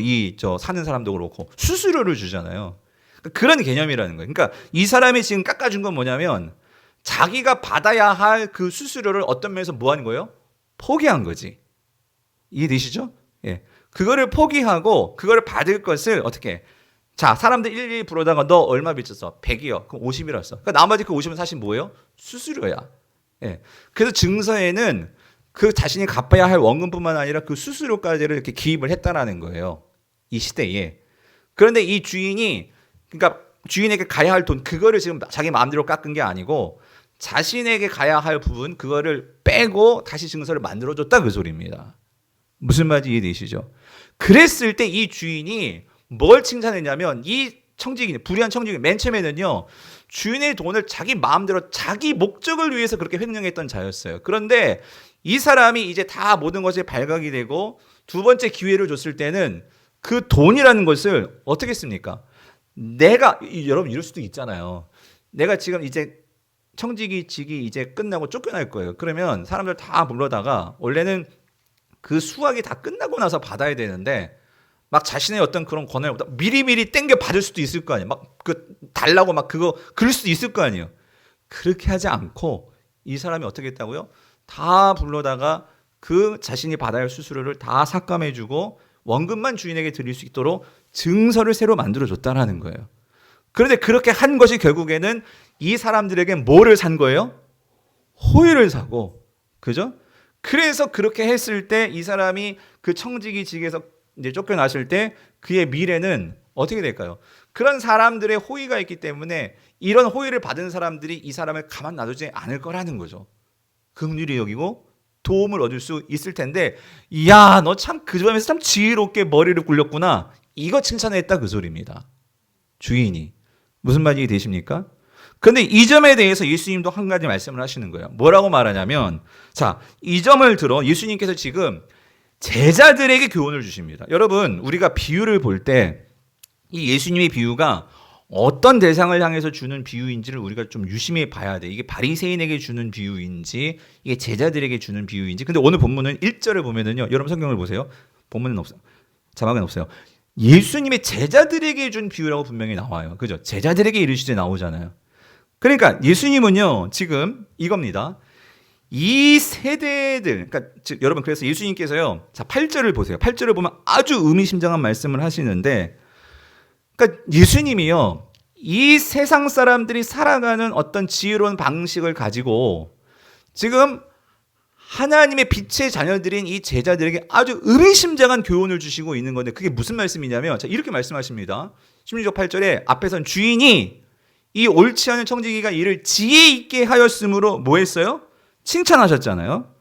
사는 사람도 그렇고 수수료를 주잖아요. 그런 개념이라는 거예요. 그러니까 이 사람이 지금 깎아준 건 뭐냐면 자기가 받아야 할 그 수수료를 어떤 면에서 뭐 하는 거예요? 포기한 거지. 이해되시죠? 예. 그거를 포기하고 그거를 받을 것을 어떻게? 자, 사람들 일일이 부르다가 너 얼마 빚졌어? 100이요. 그럼 50이라 어 그러니까 나머지 그 50은 사실 뭐예요? 수수료야. 예. 그래서 증서에는 그 자신이 갚아야 할 원금뿐만 아니라 그 수수료까지를 이렇게 기입을 했다라는 거예요. 이 시대에. 그런데 이 주인이 그러니까 주인에게 가야 할 돈 그거를 지금 자기 마음대로 깎은 게 아니고 자신에게 가야 할 부분 그거를 빼고 다시 증서를 만들어줬다 그 소리입니다. 무슨 말인지 이해되시죠? 그랬을 때 이 주인이 뭘 칭찬했냐면 이 청지기, 불의한 청지기 맨 처음에는요. 주인의 돈을 자기 마음대로 자기 목적을 위해서 그렇게 횡령했던 자였어요. 그런데 이 사람이 이제 다 모든 것이 발각이 되고 두 번째 기회를 줬을 때는 그 돈이라는 것을 어떻게 씁니까? 여러분 이럴 수도 있잖아요. 내가 지금 이제 청지기직이 이제 끝나고 쫓겨날 거예요. 그러면 사람들 다 불러다가 원래는 그 수확이 다 끝나고 나서 받아야 되는데 막 자신의 어떤 그런 권한을 미리미리 땡겨 받을 수도 있을 거 아니에요. 막 그 달라고 막 그거 그럴 수도 있을 거 아니에요. 그렇게 하지 않고 이 사람이 어떻게 했다고요? 다 불러다가 그 자신이 받아야 할 수수료를 다 삭감해주고 원금만 주인에게 드릴 수 있도록 증서를 새로 만들어줬다라는 거예요. 그런데 그렇게 한 것이 결국에는 이 사람들에게 뭐를 산 거예요? 호의를 사고, 그죠? 그래서 그렇게 했을 때 이 사람이 그 청지기직에서 이제 쫓겨났을 때 그의 미래는 어떻게 될까요? 그런 사람들의 호의가 있기 때문에 이런 호의를 받은 사람들이 이 사람을 가만 놔두지 않을 거라는 거죠. 긍휼히 여기고 도움을 얻을 수 있을 텐데, 야, 너 참 그 점에서 참 지혜롭게 머리를 굴렸구나. 이거 칭찬했다 그 소리입니다. 주인이. 무슨 말이 되십니까? 근데 이 점에 대해서 예수님도 한 가지 말씀을 하시는 거예요. 뭐라고 말하냐면, 자, 이 점을 들어 예수님께서 지금 제자들에게 교훈을 주십니다. 여러분, 우리가 비유를 볼 때 이 예수님의 비유가 어떤 대상을 향해서 주는 비유인지를 우리가 좀 유심히 봐야 돼. 이게 바리새인에게 주는 비유인지, 이게 제자들에게 주는 비유인지. 근데 오늘 본문은 1절을 보면은요. 여러분 성경을 보세요. 본문은 없어요. 자막은 없어요. 예수님의 제자들에게 준 비유라고 분명히 나와요. 그죠? 제자들에게 이르시되 나오잖아요. 그러니까 예수님은요. 지금 이겁니다. 이 세대들, 그러니까 여러분 그래서 예수님께서요. 자, 8절을 보세요. 8절을 보면 아주 의미심장한 말씀을 하시는데, 그러니까 예수님이요. 이 세상 사람들이 살아가는 어떤 지혜로운 방식을 가지고 지금 하나님의 빛의 자녀들인 이 제자들에게 아주 의미심장한 교훈을 주시고 있는 건데, 그게 무슨 말씀이냐면, 자, 이렇게 말씀하십니다. 16절 8절에 앞에선 주인이 이 옳지 않은 청지기가 이를 지혜 있게 하였으므로 뭐 했어요? 칭찬하셨잖아요.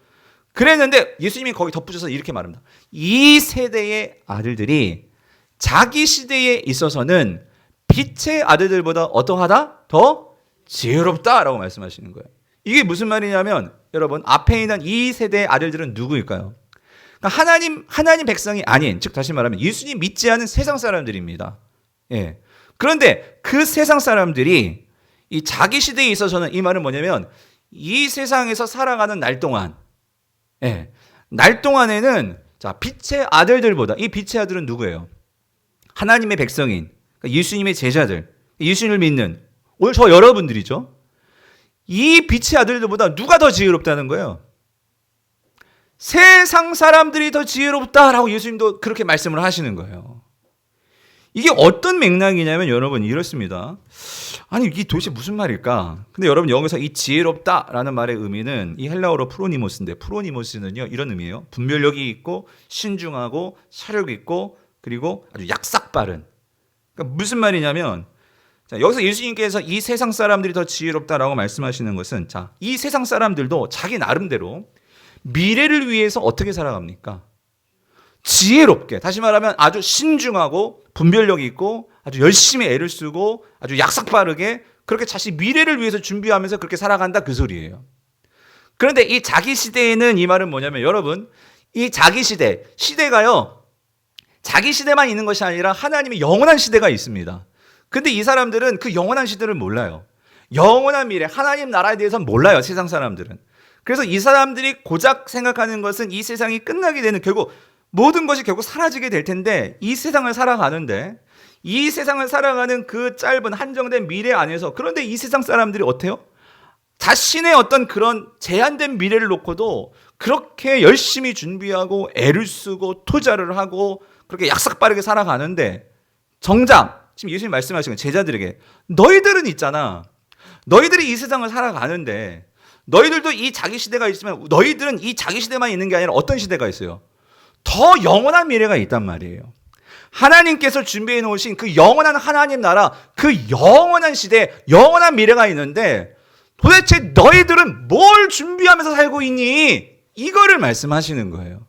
그랬는데 예수님이 거기 덧붙여서 이렇게 말합니다. 이 세대의 아들들이 자기 시대에 있어서는 빛의 아들들보다 어떠하다? 더 지혜롭다라고 말씀하시는 거예요. 이게 무슨 말이냐면 여러분 앞에 있는 이 세대의 아들들은 누구일까요? 그러니까 하나님 백성이 아닌, 즉 다시 말하면 예수님 믿지 않은 세상 사람들입니다. 예. 그런데 그 세상 사람들이 이 자기 시대에 있어서는 이 말은 뭐냐면 이 세상에서 살아가는 날 동안, 예, 날 동안에는 자 빛의 아들들보다, 이 빛의 아들은 누구예요? 하나님의 백성인, 그러니까 예수님의 제자들, 예수님을 믿는 오늘 저 여러분들이죠. 이 빛의 아들들보다 누가 더 지혜롭다는 거예요? 세상 사람들이 더 지혜롭다라고 예수님도 그렇게 말씀을 하시는 거예요. 이게 어떤 맥락이냐면 여러분 이렇습니다. 아니 이게 도대체 무슨 말일까? 근데 여러분 여기서 이 지혜롭다라는 말의 의미는 이 헬라어로 프로니모스인데, 프로니모스는요 이런 의미예요. 분별력이 있고 신중하고 사력 있고 그리고 아주 약삭빠른. 그러니까 무슨 말이냐면 자, 여기서 예수님께서 이 세상 사람들이 더 지혜롭다라고 말씀하시는 것은 자, 이 세상 사람들도 자기 나름대로 미래를 위해서 어떻게 살아갑니까? 지혜롭게, 다시 말하면 아주 신중하고 분별력이 있고 아주 열심히 애를 쓰고 아주 약삭빠르게 그렇게 자신 미래를 위해서 준비하면서 그렇게 살아간다 그 소리예요. 그런데 이 자기 시대에는 이 말은 뭐냐면 여러분 이 자기 시대가요 자기 시대만 있는 것이 아니라 하나님의 영원한 시대가 있습니다. 근데 이 사람들은 그 영원한 시대를 몰라요. 영원한 미래, 하나님 나라에 대해서는 몰라요, 세상 사람들은. 그래서 이 사람들이 고작 생각하는 것은 이 세상이 끝나게 되는, 결국 모든 것이 결국 사라지게 될 텐데 이 세상을 살아가는데 이 세상을 살아가는 그 짧은 한정된 미래 안에서, 그런데 이 세상 사람들이 어때요? 자신의 어떤 그런 제한된 미래를 놓고도 그렇게 열심히 준비하고 애를 쓰고 투자를 하고 그렇게 약삭빠르게 살아가는데 정작 지금 예수님 말씀하시는 제자들에게 너희들은 있잖아. 너희들이 이 세상을 살아가는데 너희들도 이 자기 시대가 있으면 너희들은 이 자기 시대만 있는 게 아니라 어떤 시대가 있어요? 더 영원한 미래가 있단 말이에요. 하나님께서 준비해 놓으신 그 영원한 하나님 나라, 그 영원한 시대, 영원한 미래가 있는데 도대체 너희들은 뭘 준비하면서 살고 있니? 이거를 말씀하시는 거예요.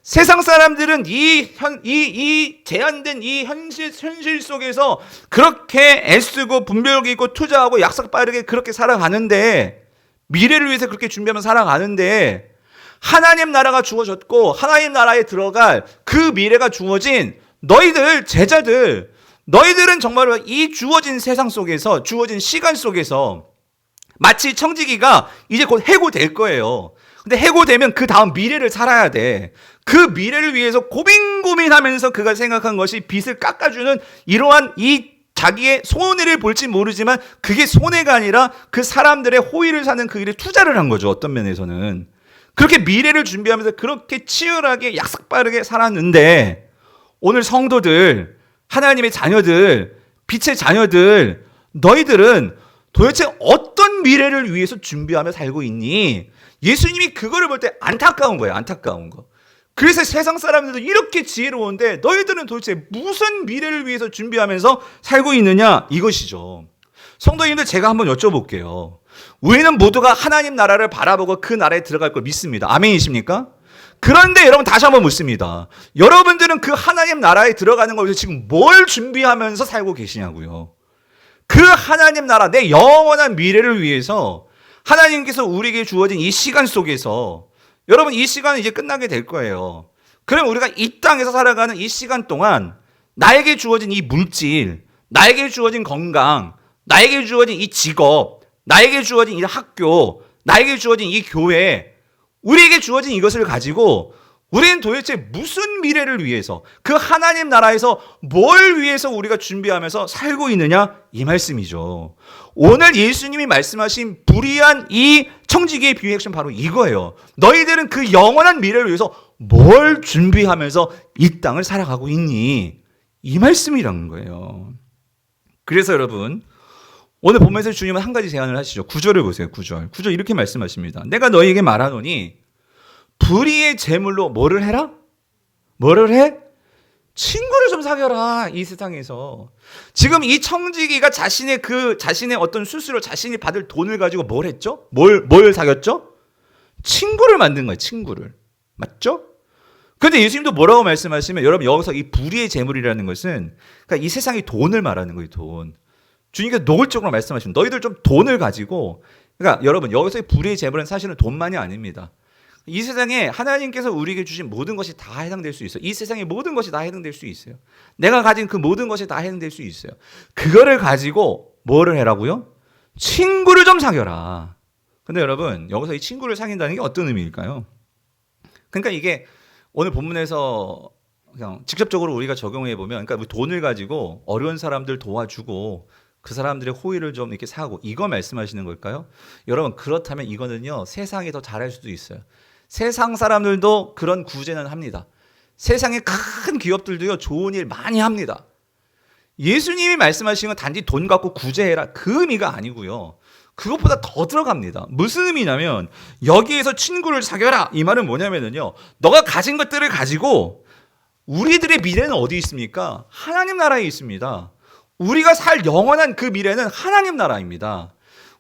세상 사람들은 이 제한된 이 현실 속에서 그렇게 애쓰고 분별력이 있고 투자하고 약속 빠르게 그렇게 살아가는데, 미래를 위해서 그렇게 준비하면서 살아가는데 하나님 나라가 주어졌고 하나님 나라에 들어갈 그 미래가 주어진 너희들 제자들, 너희들은 정말로 이 주어진 세상 속에서, 주어진 시간 속에서 마치 청지기가 이제 곧 해고될 거예요. 근데 해고되면 그 다음 미래를 살아야 돼. 그 미래를 위해서 고민하면서 그가 생각한 것이 빚을 깎아주는 이러한 이 자기의 손해를 볼지 모르지만 그게 손해가 아니라 그 사람들의 호의를 사는 그 일에 투자를 한 거죠. 어떤 면에서는. 그렇게 미래를 준비하면서 그렇게 치열하게 약삭빠르게 살았는데 오늘 성도들, 하나님의 자녀들, 빛의 자녀들, 너희들은 도대체 어떤 미래를 위해서 준비하며 살고 있니? 예수님이 그거를 볼 때 안타까운 거예요. 안타까운 거. 그래서 세상 사람들도 이렇게 지혜로운데 너희들은 도대체 무슨 미래를 위해서 준비하면서 살고 있느냐? 이것이죠. 성도님들, 제가 한번 여쭤볼게요. 우리는 모두가 하나님 나라를 바라보고 그 나라에 들어갈 걸 믿습니다. 아멘이십니까? 그런데 여러분 다시 한번 묻습니다. 여러분들은 그 하나님 나라에 들어가는 걸 위해서 지금 뭘 준비하면서 살고 계시냐고요. 그 하나님 나라, 내 영원한 미래를 위해서 하나님께서 우리에게 주어진 이 시간 속에서, 여러분 이 시간은 이제 끝나게 될 거예요. 그럼 우리가 이 땅에서 살아가는 이 시간 동안 나에게 주어진 이 물질, 나에게 주어진 건강, 나에게 주어진 이 직업, 나에게 주어진 이 학교, 나에게 주어진 이 교회, 우리에게 주어진 이것을 가지고 우리는 도대체 무슨 미래를 위해서, 그 하나님 나라에서 뭘 위해서 우리가 준비하면서 살고 있느냐? 이 말씀이죠. 오늘 예수님이 말씀하신 불의한 이 청지기의 비유 핵심 바로 이거예요. 너희들은 그 영원한 미래를 위해서 뭘 준비하면서 이 땅을 살아가고 있니? 이 말씀이라는 거예요. 그래서 여러분, 오늘 본문에서 주님은 한 가지 제안을 하시죠. 9절을 보세요. 9절 이렇게 말씀하십니다. 내가 너희에게 말하노니 불의의 제물로 뭐를 해라? 뭐를 해? 친구를 좀 좀 사겨라. 이 세상에서 지금 이 청지기가 자신의 어떤 수수료, 자신이 받을 돈을 가지고 뭘 했죠? 뭘 사겼죠? 친구를 만든 거예요. 친구를. 맞죠? 근데 예수님도 뭐라고 말씀하시면, 여러분 여기서 이 불의의 재물이라는 것은 그러니까 이 세상의 돈을 말하는 거예요. 돈. 주님께서 노골적으로 말씀하시면 너희들 좀 돈을 가지고, 그러니까 여러분 여기서의 불의의 재물은 사실은 돈만이 아닙니다. 이 세상에 하나님께서 우리에게 주신 모든 것이 다 해당될 수 있어요. 이 세상의 모든 것이 다 해당될 수 있어요. 내가 가진 그 모든 것이 다 해당될 수 있어요. 그거를 가지고 뭐를 해라고요? 친구를 좀 사겨라. 근데 여러분 여기서 이 친구를 사귄다는 게 어떤 의미일까요? 그러니까 이게 오늘 본문에서 그냥 직접적으로 우리가 적용해 보면, 그러니까 돈을 가지고 어려운 사람들 도와주고 그 사람들의 호의를 좀 이렇게 사고, 이거 말씀하시는 걸까요? 여러분 그렇다면 이거는요 세상이 더 잘할 수도 있어요. 세상 사람들도 그런 구제는 합니다. 세상의 큰 기업들도요 좋은 일 많이 합니다. 예수님이 말씀하시는 건 단지 돈 갖고 구제해라 그 의미가 아니고요. 그것보다 더 들어갑니다. 무슨 의미냐면 여기에서 친구를 사겨라 이 말은 뭐냐면요, 너가 가진 것들을 가지고 우리들의 미래는 어디 있습니까? 하나님 나라에 있습니다. 우리가 살 영원한 그 미래는 하나님 나라입니다.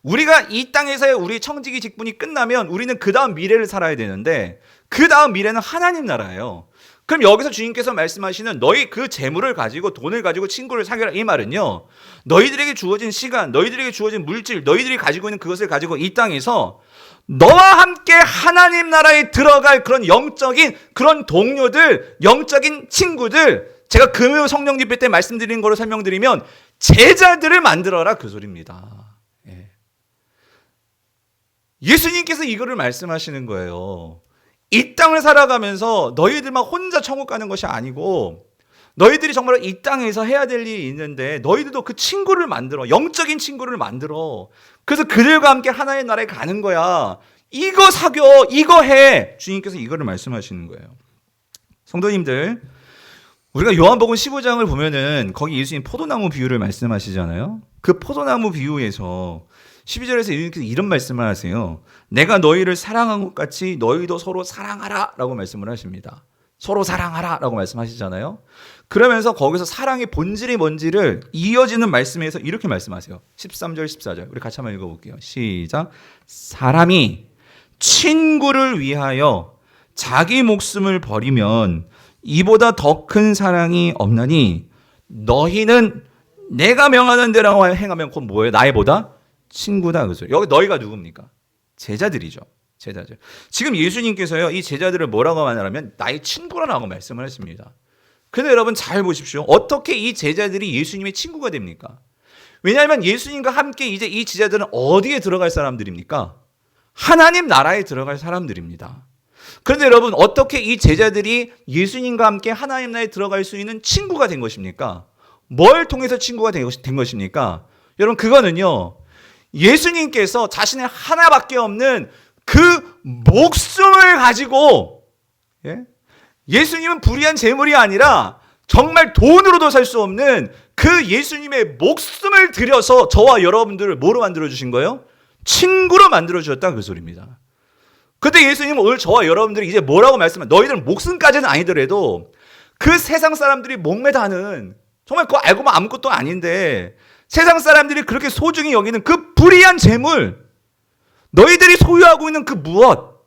우리가 이 땅에서의 우리 청지기 직분이 끝나면 우리는 그 다음 미래를 살아야 되는데 그 다음 미래는 하나님 나라예요. 그럼 여기서 주님께서 말씀하시는 너희 그 재물을 가지고, 돈을 가지고 친구를 사귀라 이 말은요, 너희들에게 주어진 시간, 너희들에게 주어진 물질, 너희들이 가지고 있는 그것을 가지고 이 땅에서 너와 함께 하나님 나라에 들어갈 그런 영적인 그런 동료들, 영적인 친구들, 제가 금요 성령 집회 때 말씀드린 거로 설명드리면 제자들을 만들어라 그 소리입니다. 예수님께서 이거를 말씀하시는 거예요. 이 땅을 살아가면서 너희들만 혼자 천국 가는 것이 아니고 너희들이 정말 이 땅에서 해야 될 일이 있는데 너희들도 그 친구를 만들어, 영적인 친구를 만들어. 그래서 그들과 함께 하나의 나라에 가는 거야. 이거 사겨, 이거 해. 주님께서 이거를 말씀하시는 거예요. 성도님들, 우리가 요한복음 15장을 보면은 거기 예수님 포도나무 비유를 말씀하시잖아요. 그 포도나무 비유에서 12절에서 예수님께서 이런 말씀을 하세요. 내가 너희를 사랑한 것 같이 너희도 서로 사랑하라 라고 말씀을 하십니다. 서로 사랑하라 라고 말씀하시잖아요. 그러면서 거기서 사랑의 본질이 뭔지를 이어지는 말씀에서 이렇게 말씀하세요. 13절 14절 우리 같이 한번 읽어볼게요. 시작. 사람이 친구를 위하여 자기 목숨을 버리면 이보다 더 큰 사랑이 없나니 너희는 내가 명하는 대로 행하면 그건 뭐예요? 나이보다 친구다. 그죠? 여기 너희가 누굽니까? 제자들이죠. 제자들. 지금 예수님께서요 이 제자들을 뭐라고 말하냐면 나의 친구라고 말씀을 했습니다. 근데 여러분 잘 보십시오. 어떻게 이 제자들이 예수님의 친구가 됩니까? 왜냐하면 예수님과 함께 이제 이 제자들은 어디에 들어갈 사람들입니까? 하나님 나라에 들어갈 사람들입니다. 그런데 여러분 어떻게 이 제자들이 예수님과 함께 하나님 나라에 들어갈 수 있는 친구가 된 것입니까? 뭘 통해서 친구가 된 것입니까? 여러분 그거는요, 예수님께서 자신의 하나밖에 없는 그 목숨을 가지고, 예수님은 불의한 재물이 아니라 정말 돈으로도 살 수 없는 그 예수님의 목숨을 들여서 저와 여러분들을 뭐로 만들어주신 거예요? 친구로 만들어주셨다 그 소리입니다. 근데 예수님은 오늘 저와 여러분들이 이제 뭐라고 말씀하면, 너희들은 목숨까지는 아니더라도 그 세상 사람들이 목매다는, 정말 그거 알고 보면 아무것도 아닌데 세상 사람들이 그렇게 소중히 여기는 그 불의한 재물, 너희들이 소유하고 있는 그 무엇,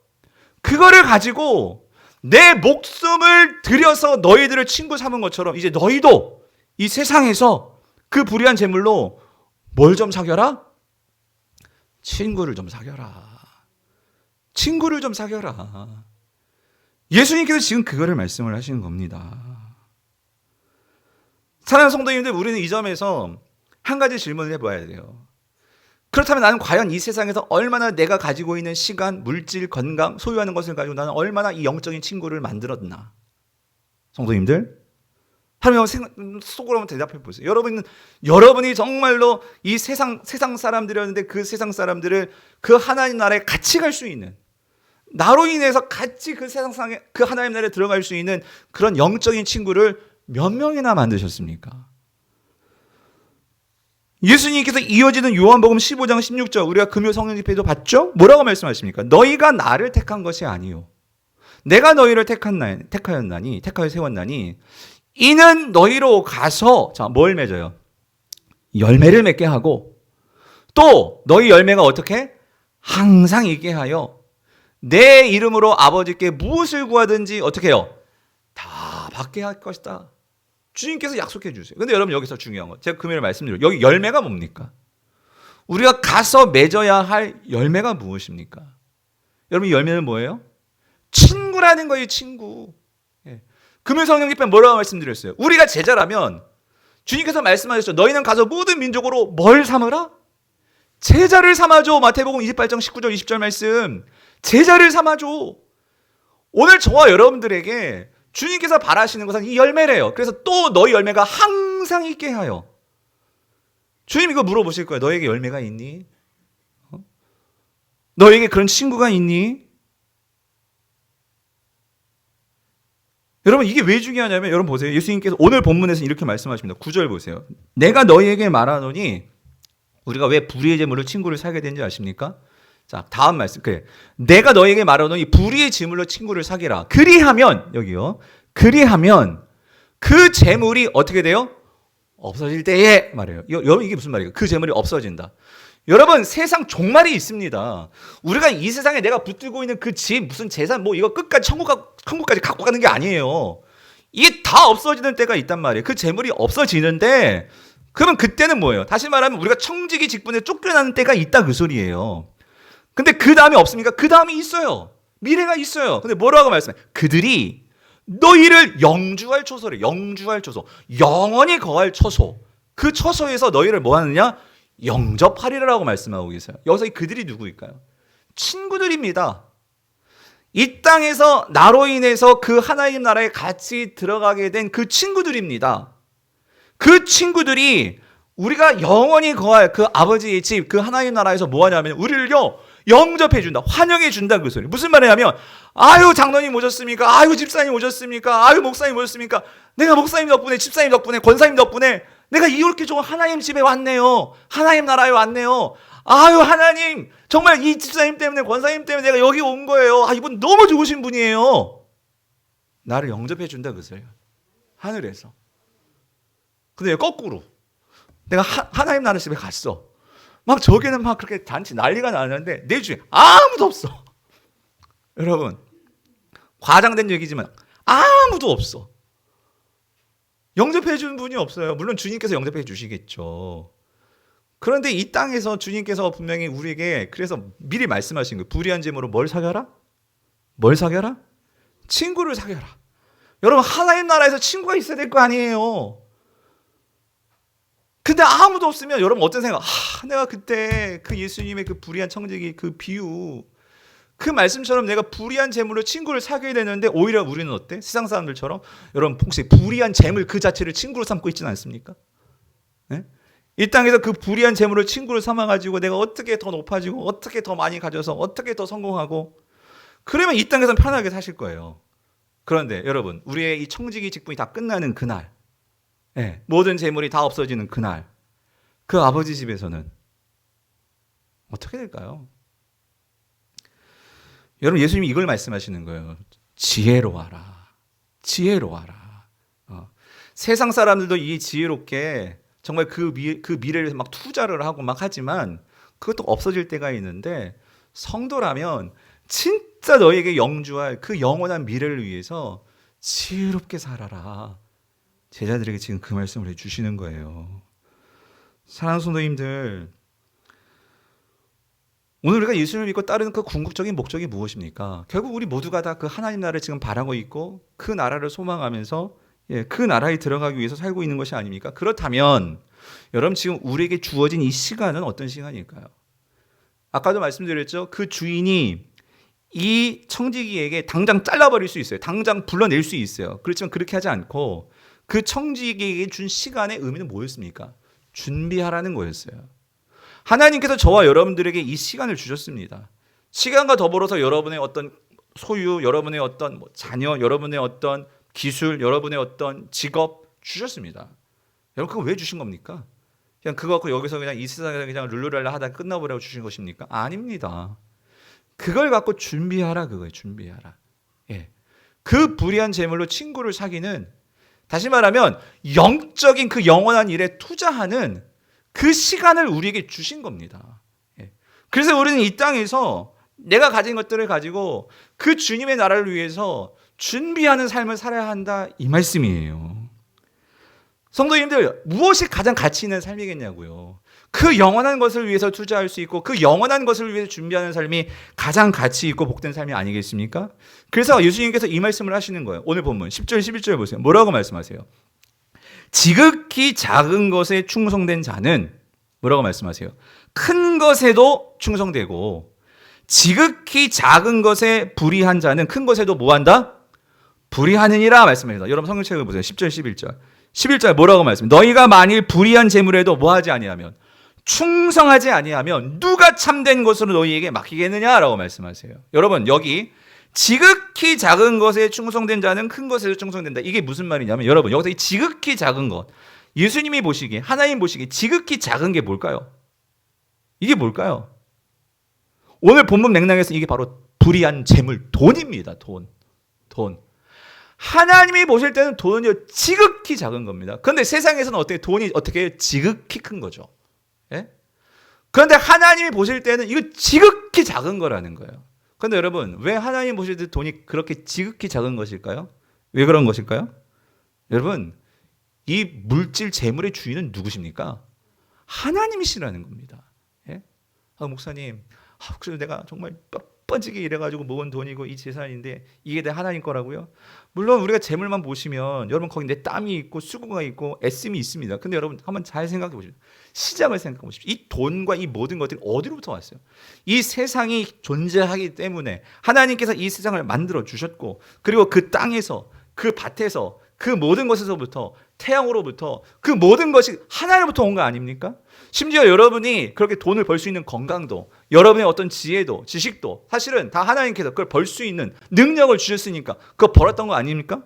그거를 가지고 내 목숨을 들여서 너희들을 친구 삼은 것처럼 이제 너희도 이 세상에서 그 불의한 재물로 뭘 좀 사겨라? 친구를 좀 사겨라. 친구를 좀 사겨라. 예수님께서 지금 그거를 말씀을 하시는 겁니다. 사랑하는 성도님들, 우리는 이 점에서 한 가지 질문을 해봐야 돼요. 그렇다면 나는 과연 이 세상에서 얼마나 내가 가지고 있는 시간, 물질, 건강, 소유하는 것을 가지고 나는 얼마나 이 영적인 친구를 만들었나? 성도님들, 하나님 속으로 한번 대답해 보세요. 여러분이 정말로 이 세상 사람들이었는데 그 세상 사람들을 그 하나님 나라에 같이 갈 수 있는, 나로 인해서 같이 그 세상에 그 하나님 나라에 들어갈 수 있는 그런 영적인 친구를 몇 명이나 만드셨습니까? 예수님께서 이어지는 요한복음 15장 16절 우리가 금요 성령 집회도 봤죠? 뭐라고 말씀하십니까? 너희가 나를 택한 것이 아니요 내가 너희를 택하여 세웠나니 이는 너희로 가서 자, 뭘 맺어요? 열매를 맺게 하고 또 너희 열매가 어떻게? 항상 있게 하여 내 이름으로 아버지께 무엇을 구하든지 어떻게 해요? 다 받게 할 것이다. 주님께서 약속해 주세요. 근데 여러분 여기서 중요한 거 제가 금요일에 말씀드려요. 여기 열매가 뭡니까? 우리가 가서 맺어야 할 열매가 무엇입니까? 여러분 열매는 뭐예요? 친구라는 거예요. 친구. 예. 금요 성령 집회 뭐라고 말씀드렸어요? 우리가 제자라면 주님께서 말씀하셨죠. 너희는 가서 모든 민족으로 뭘 삼으라? 제자를 삼아줘. 마태복음 28장 19절 20절 말씀. 제자를 삼아줘. 오늘 저와 여러분들에게 주님께서 바라시는 것은 이 열매래요. 그래서 또 너희 열매가 항상 있게 하여. 주님 이거 물어보실 거예요. 너에게 열매가 있니? 너에게 그런 친구가 있니? 여러분 이게 왜 중요하냐면 여러분 보세요. 예수님께서 오늘 본문에서 이렇게 말씀하십니다. 9절 보세요. 내가 너희에게 말하노니 우리가 왜 불의의 제물로 친구를 사게 되는지 아십니까? 자, 다음 말씀. 그래. 내가 너에게 말하노니 불의의 제물로 친구를 사기라. 그리하면 여기요. 그리하면 그 제물이 어떻게 돼요? 없어질 때에 말해요. 여러분 이게 무슨 말이에요? 그 제물이 없어진다. 여러분 세상 종말이 있습니다. 우리가 이 세상에 내가 붙들고 있는 그 집 무슨 재산 뭐 이거 끝까지 천국까지 갖고 가는 게 아니에요. 이게 다 없어지는 때가 있단 말이에요. 그 재물이 없어지는데 그러면 그때는 뭐예요? 다시 말하면 우리가 청지기 직분에 쫓겨나는 때가 있다 그 소리예요. 근데 그 다음에 없습니까? 그 다음이 있어요. 미래가 있어요. 근데 뭐라고 말씀해? 그들이 너희를 영주할 초소래. 영주할 초소. 영원히 거할 초소. 그 초소에서 너희를 뭐 하느냐? 영접하리라고 말씀하고 계세요. 여기서 이 그들이 누구일까요? 친구들입니다. 이 땅에서 나로 인해서 그 하나님 나라에 같이 들어가게 된 그 친구들입니다. 그 친구들이 우리가 영원히 거할 그 아버지의 집, 그 하나님 나라에서 뭐 하냐면 우리를요 영접해 준다. 환영해 준다 그 소리. 무슨 말이냐면 아유 장로님 오셨습니까? 아유 집사님 오셨습니까? 아유 목사님 오셨습니까? 내가 목사님 덕분에 집사님 덕분에 권사님 덕분에 내가 이렇게 좋은 하나님 집에 왔네요. 하나님 나라에 왔네요. 아유 하나님 정말 이 집사님 때문에 권사님 때문에 내가 여기 온 거예요. 아 이분 너무 좋으신 분이에요. 나를 영접해 준다 그 소리야. 하늘에서. 근데 거꾸로 내가 하나님 나라 집에 갔어. 막 저기는 막 그렇게 단체 난리가 나는데 내 주위에 아무도 없어. 여러분 과장된 얘기지만 아무도 없어. 영접해 주는 분이 없어요. 물론 주님께서 영접해 주시겠죠. 그런데 이 땅에서 주님께서 분명히 우리에게 그래서 미리 말씀하신 거예요. 불의한 제물로 뭘 사겨라? 뭘 사겨라? 친구를 사겨라. 여러분 하나님 나라에서 친구가 있어야 될 거 아니에요. 근데 아무도 없으면 여러분 어떤 생각? 내가 그때 그 예수님의 그 불의한 청지기 그 비유 그 말씀처럼 내가 불의한 재물로 친구를 사귀어야 되는데 오히려 우리는 어때? 세상 사람들처럼 여러분 혹시 불의한 재물 그 자체를 친구로 삼고 있지는 않습니까? 네? 이 땅에서 그 불의한 재물을 친구로 삼아가지고 내가 어떻게 더 높아지고 어떻게 더 많이 가져서 어떻게 더 성공하고 그러면 이 땅에서는 편하게 사실 거예요. 그런데 여러분 우리의 이 청지기 직분이 다 끝나는 그날 네, 모든 재물이 다 없어지는 그날 그 아버지 집에서는 어떻게 될까요? 여러분 예수님이 이걸 말씀하시는 거예요. 지혜로워라. 지혜로워라. 세상 사람들도 이 지혜롭게 정말 그 미래를 위해서 막 투자를 하고 막 하지만 그것도 없어질 때가 있는데 성도라면 진짜 너에게 영주할 그 영원한 미래를 위해서 지혜롭게 살아라. 제자들에게 지금 그 말씀을 해주시는 거예요. 사랑하는 성도님들, 오늘 우리가 예수님을 믿고 따르는 그 궁극적인 목적이 무엇입니까? 결국 우리 모두가 다 그 하나님 나라를 지금 바라고 있고 그 나라를 소망하면서 그 나라에 들어가기 위해서 살고 있는 것이 아닙니까? 그렇다면 여러분 지금 우리에게 주어진 이 시간은 어떤 시간일까요? 아까도 말씀드렸죠. 그 주인이 이 청지기에게 당장 잘라버릴 수 있어요. 당장 불러낼 수 있어요. 그렇지만 그렇게 하지 않고 그 청지기에게 준 시간의 의미는 뭐였습니까? 준비하라는 거였어요. 하나님께서 저와 여러분들에게 이 시간을 주셨습니다. 시간과 더불어서 여러분의 어떤 소유, 여러분의 어떤 자녀, 여러분의 어떤 기술, 여러분의 어떤 직업 주셨습니다. 여러분 그거 왜 주신 겁니까? 그냥 그거 갖고 여기서 그냥 이 세상에서 그냥 룰루랄라 하다 끝나버리라고 주신 것입니까? 아닙니다. 그걸 갖고 준비하라 그거예요. 준비하라. 예. 그 불의한 재물로 친구를 사기는 다시 말하면 영적인 그 영원한 일에 투자하는 그 시간을 우리에게 주신 겁니다. 그래서 우리는 이 땅에서 내가 가진 것들을 가지고 그 주님의 나라를 위해서 준비하는 삶을 살아야 한다, 이 말씀이에요. 성도님들, 무엇이 가장 가치 있는 삶이겠냐고요. 그 영원한 것을 위해서 투자할 수 있고 그 영원한 것을 위해서 준비하는 삶이 가장 가치 있고 복된 삶이 아니겠습니까? 그래서 예수님께서 이 말씀을 하시는 거예요. 오늘 본문 10절 11절 보세요. 뭐라고 말씀하세요? 지극히 작은 것에 충성된 자는 뭐라고 말씀하세요? 큰 것에도 충성되고 지극히 작은 것에 불의한 자는 큰 것에도 뭐한다? 불의하느니라 말씀합니다. 여러분 성경책을 보세요. 10절 11절 11절 뭐라고 말씀해요? 너희가 만일 불의한 재물에도 뭐하지 아니하면 충성하지 아니하면 누가 참된 것으로 너희에게 맡기겠느냐라고 말씀하세요. 여러분 여기 지극히 작은 것에 충성된 자는 큰 것에도 충성된다. 이게 무슨 말이냐면 여러분 여기서 이 지극히 작은 것, 예수님이 보시기에, 하나님 보시기에 지극히 작은 게 뭘까요? 이게 뭘까요? 오늘 본문 맥락에서 이게 바로 불의한 재물, 돈입니다. 돈. 하나님이 보실 때는 돈은요 지극히 작은 겁니다. 그런데 세상에서는 어떻게 돈이 어떻게 지극히 큰 거죠. 예? 그런데 하나님이 보실 때는 이거 지극히 작은 거라는 거예요. 그런데 여러분 왜 하나님 보실 때 돈이 그렇게 지극히 작은 것일까요? 왜 그런 것일까요? 여러분 이 물질 재물의 주인은 누구십니까? 하나님이시라는 겁니다. 예? 목사님, 그래서 내가 정말 뻔뻔지게 이래가지고 모은 돈이고 이 재산인데 이게 내 하나님 거라고요? 물론 우리가 재물만 보시면 여러분 거기 내 땀이 있고 수고가 있고 애씀이 있습니다. 근데 여러분 한번 잘 생각해 보십시오. 시작을 생각해 보십시오. 이 돈과 이 모든 것들이 어디로부터 왔어요? 이 세상이 존재하기 때문에 하나님께서 이 세상을 만들어 주셨고 그리고 그 땅에서 그 밭에서 그 모든 것에서부터 태양으로부터 그 모든 것이 하나님부터 온 거 아닙니까? 심지어 여러분이 그렇게 돈을 벌 수 있는 건강도, 여러분의 어떤 지혜도, 지식도 사실은 다 하나님께서 그걸 벌 수 있는 능력을 주셨으니까 그거 벌었던 거 아닙니까?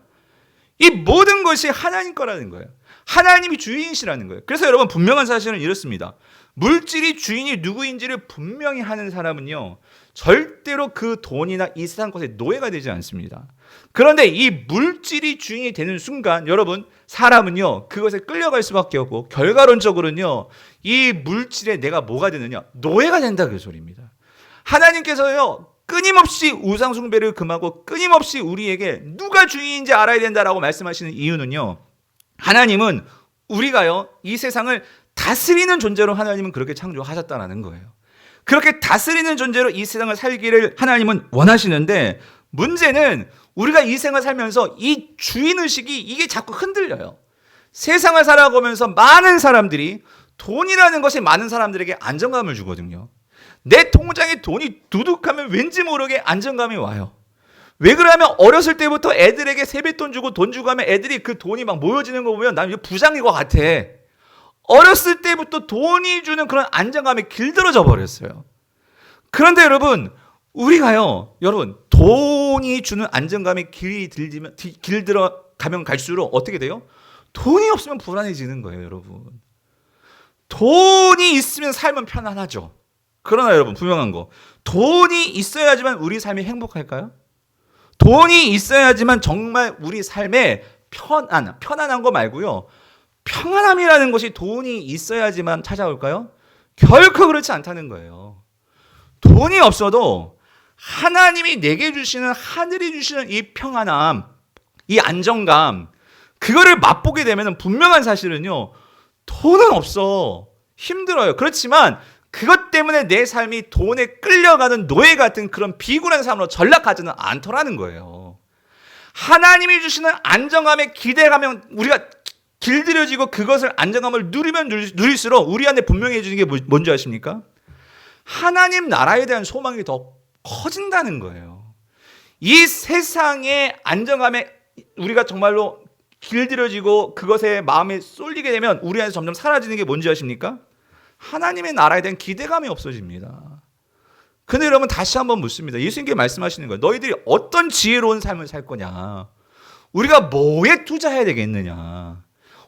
이 모든 것이 하나님 거라는 거예요. 하나님이 주인이시라는 거예요. 그래서 여러분 분명한 사실은 이렇습니다. 물질이 주인이 누구인지를 분명히 하는 사람은요 절대로 그 돈이나 이 세상 것에 노예가 되지 않습니다. 그런데 이 물질이 주인이 되는 순간 여러분 사람은요 그것에 끌려갈 수밖에 없고 결과론적으로는요 이 물질에 내가 뭐가 되느냐? 노예가 된다 그 소리입니다. 하나님께서요 끊임없이 우상 숭배를 금하고 끊임없이 우리에게 누가 주인인지 알아야 된다라고 말씀하시는 이유는요 하나님은 우리가요 이 세상을 다스리는 존재로 하나님은 그렇게 창조하셨다는 거예요. 그렇게 다스리는 존재로 이 세상을 살기를 하나님은 원하시는데 문제는 우리가 이 생을 살면서 이 주인의식이 이게 자꾸 흔들려요. 세상을 살아가면서 많은 사람들이 돈이라는 것이 많은 사람들에게 안정감을 주거든요. 내 통장에 돈이 두둑하면 왠지 모르게 안정감이 와요. 왜 그러냐면 어렸을 때부터 애들에게 세뱃돈 주고 돈 주고 하면 애들이 그 돈이 막 모여지는 거 보면 난 부장인 것 같아. 어렸을 때부터 돈이 주는 그런 안정감이 길들어져 버렸어요. 그런데 여러분 우리가요 여러분 돈이 주는 안정감이 길들어 가면 갈수록 어떻게 돼요? 돈이 없으면 불안해지는 거예요. 여러분 돈이 있으면 삶은 편안하죠. 그러나 여러분 분명한 거 돈이 있어야지만 우리 삶이 행복할까요? 돈이 있어야지만 정말 우리 삶에 편안한 거 말고요 평안함이라는 것이 돈이 있어야지만 찾아올까요? 결코 그렇지 않다는 거예요. 돈이 없어도 하나님이 내게 주시는 하늘이 주시는 이 평안함, 이 안정감 그거를 맛보게 되면 분명한 사실은요 돈은 없어 힘들어요. 그렇지만 그것 때문에 내 삶이 돈에 끌려가는 노예 같은 그런 비굴한 삶으로 전락하지는 않더라는 거예요. 하나님이 주시는 안정감에 기대가면 우리가 길들여지고 그것을 안정감을 누리면 누릴수록 우리 안에 분명히 해주는 게 뭔지 아십니까? 하나님 나라에 대한 소망이 더 커진다는 거예요. 이 세상의 안정감에 우리가 정말로 길들여지고 그것에 마음에 쏠리게 되면 우리 안에서 점점 사라지는 게 뭔지 아십니까? 하나님의 나라에 대한 기대감이 없어집니다. 근데 여러분 다시 한번 묻습니다. 예수님께 말씀하시는 거예요. 너희들이 어떤 지혜로운 삶을 살 거냐? 우리가 뭐에 투자해야 되겠느냐?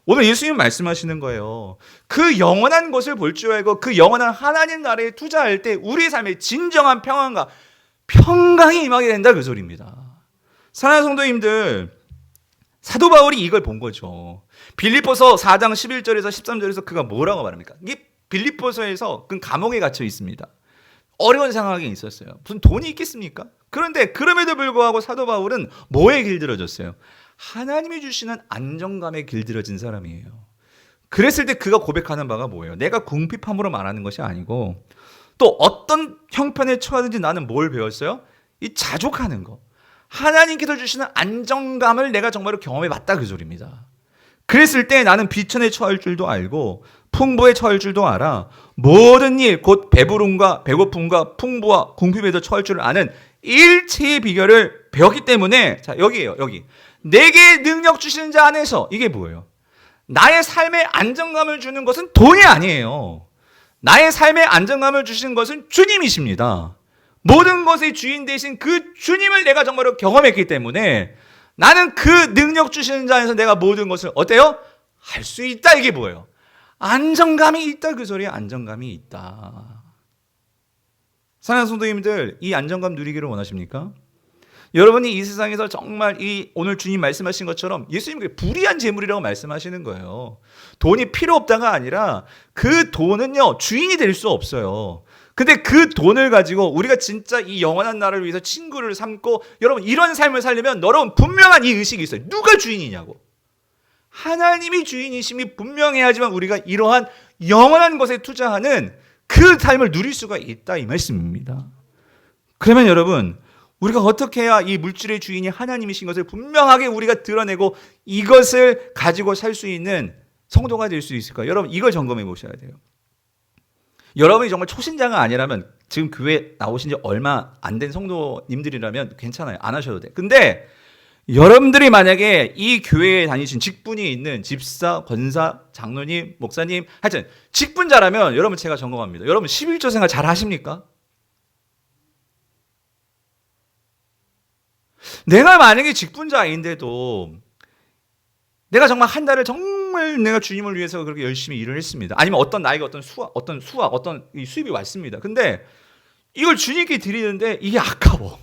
오늘 예수님 말씀하시는 거예요. 그 영원한 것을 볼 줄 알고 그 영원한 하나님 나라에 투자할 때 우리의 삶에 진정한 평안과 평강이 임하게 된다 그 소리입니다. 사랑하는 성도님들 사도 바울이 이걸 본 거죠. 빌립보서 4장 11절에서 13절에서 그가 뭐라고 말합니까? 이게 빌립보서에서 그 감옥에 갇혀 있습니다. 어려운 상황에 있었어요. 무슨 돈이 있겠습니까? 그런데 그럼에도 불구하고 사도 바울은 뭐에 길들여졌어요? 하나님이 주시는 안정감에 길들여진 사람이에요. 그랬을 때 그가 고백하는 바가 뭐예요? 내가 궁핍함으로 말하는 것이 아니고 또 어떤 형편에 처하든지 나는 뭘 배웠어요? 이 자족하는 거. 하나님께서 주시는 안정감을 내가 정말로 경험해 봤다 그 소리입니다. 그랬을 때 나는 비천에 처할 줄도 알고 풍부에 처할 줄도 알아. 모든 일, 곧 배부름과 배고픔과 풍부와 궁핍에도 처할 줄을 아는 일체의 비결을 배웠기 때문에 자 여기에요. 여기. 내게 능력 주시는 자 안에서 이게 뭐예요? 나의 삶에 안정감을 주는 것은 돈이 아니에요. 나의 삶에 안정감을 주시는 것은 주님이십니다. 모든 것의 주인 되신 그 주님을 내가 정말로 경험했기 때문에 나는 그 능력 주시는 자에서 내가 모든 것을 어때요? 할 수 있다. 이게 뭐예요? 안정감이 있다. 그 소리에 안정감이 있다. 사랑하는 성도님들, 이 안정감 누리기를 원하십니까? 여러분이 이 세상에서 정말 이 오늘 주님 말씀하신 것처럼 예수님이 불의한 재물이라고 말씀하시는 거예요. 돈이 필요 없다가 아니라 그 돈은요 주인이 될 수 없어요. 근데 그 돈을 가지고 우리가 진짜 이 영원한 나라를 위해서 친구를 삼고 여러분 이런 삶을 살려면 여러분 분명한 이 의식이 있어요. 누가 주인이냐고. 하나님이 주인이심이 분명해야지만 우리가 이러한 영원한 것에 투자하는 그 삶을 누릴 수가 있다 이 말씀입니다. 그러면 여러분 우리가 어떻게 해야 이 물질의 주인이 하나님이신 것을 분명하게 우리가 드러내고 이것을 가지고 살 수 있는 성도가 될 수 있을까요? 여러분 이걸 점검해 보셔야 돼요. 여러분이 정말 초신자가 아니라면 지금 교회 나오신 지 얼마 안 된 성도님들이라면 괜찮아요. 안 하셔도 돼요. 근데 여러분들이 만약에 이 교회에 다니신 직분이 있는 집사, 권사, 장로님, 목사님 하여튼 직분자라면 여러분 제가 점검합니다. 여러분 11조 생활 잘 하십니까? 내가 만약에 직분자인데도 내가 정말 한 달을 정말 내가 주님을 위해서 그렇게 열심히 일을 했습니다. 아니면 어떤 나에게 어떤 수확, 어떤 이 수입이 왔습니다. 근데 이걸 주님께 드리는데 이게 아까워.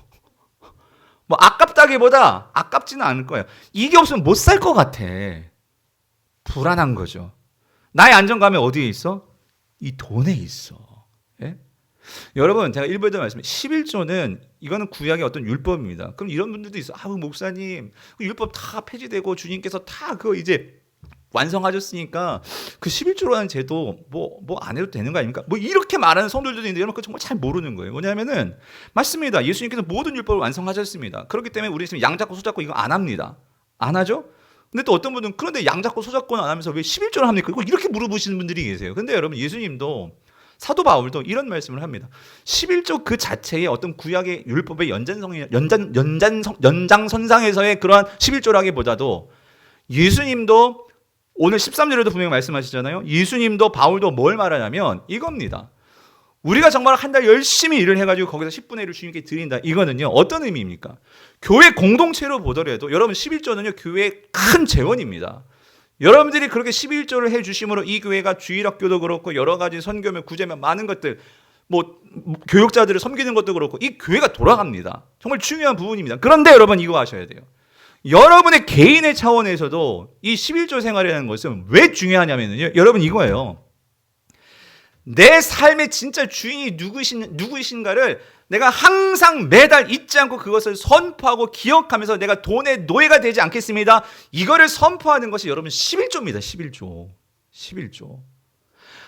뭐 아깝다기보다 아깝지는 않을 거예요. 이게 없으면 못 살 것 같아. 불안한 거죠. 나의 안정감이 어디에 있어? 이 돈에 있어. 예? 여러분 제가 일부에도 말씀드린 11조는 이거는 구약의 어떤 율법입니다. 그럼 이런 분들도 있어. 목사님 그 율법 다 폐지되고 주님께서 다 그거 이제 완성하셨으니까 그 11조라는 제도 뭐 안 해도 되는 거 아닙니까? 뭐 이렇게 말하는 성도들도 있는데 여러분 그거 정말 잘 모르는 거예요. 뭐냐면은 맞습니다. 예수님께서 모든 율법을 완성하셨습니다. 그렇기 때문에 우리 지금 양 잡고 소 잡고 이거 안 합니다. 안 하죠? 근데 또 어떤 분은 그런데 양 잡고 소 잡고는 안 하면서 왜 11조를 합니까? 이거 이렇게 물어보시는 분들이 계세요. 근데 여러분 예수님도 사도 바울도 이런 말씀을 합니다. 11조 그 자체의 어떤 구약의 율법의 연장선상에서의 그러한 11조라기보다도 예수님도 오늘 13절에도 분명히 말씀하시잖아요. 예수님도 바울도 뭘 말하냐면 이겁니다. 우리가 정말 한 달 열심히 일을 해가지고 거기서 10분의 1을 주님께 드린다. 이거는요 어떤 의미입니까? 교회 공동체로 보더라도 여러분 11조는요 교회의 큰 재원입니다. 여러분들이 그렇게 11조를 해주심으로 이 교회가 주일학교도 그렇고 여러 가지 선교면 구제면 많은 것들 뭐 교육자들을 섬기는 것도 그렇고 이 교회가 돌아갑니다. 정말 중요한 부분입니다. 그런데 여러분 이거 아셔야 돼요. 여러분의 개인의 차원에서도 이 11조 생활이라는 것은 왜 중요하냐면요. 여러분 이거예요. 내 삶의 진짜 주인이 누구이신가를 내가 항상 매달 잊지 않고 그것을 선포하고 기억하면서 내가 돈의 노예가 되지 않겠습니다. 이거를 선포하는 것이 여러분 11조입니다. 11조.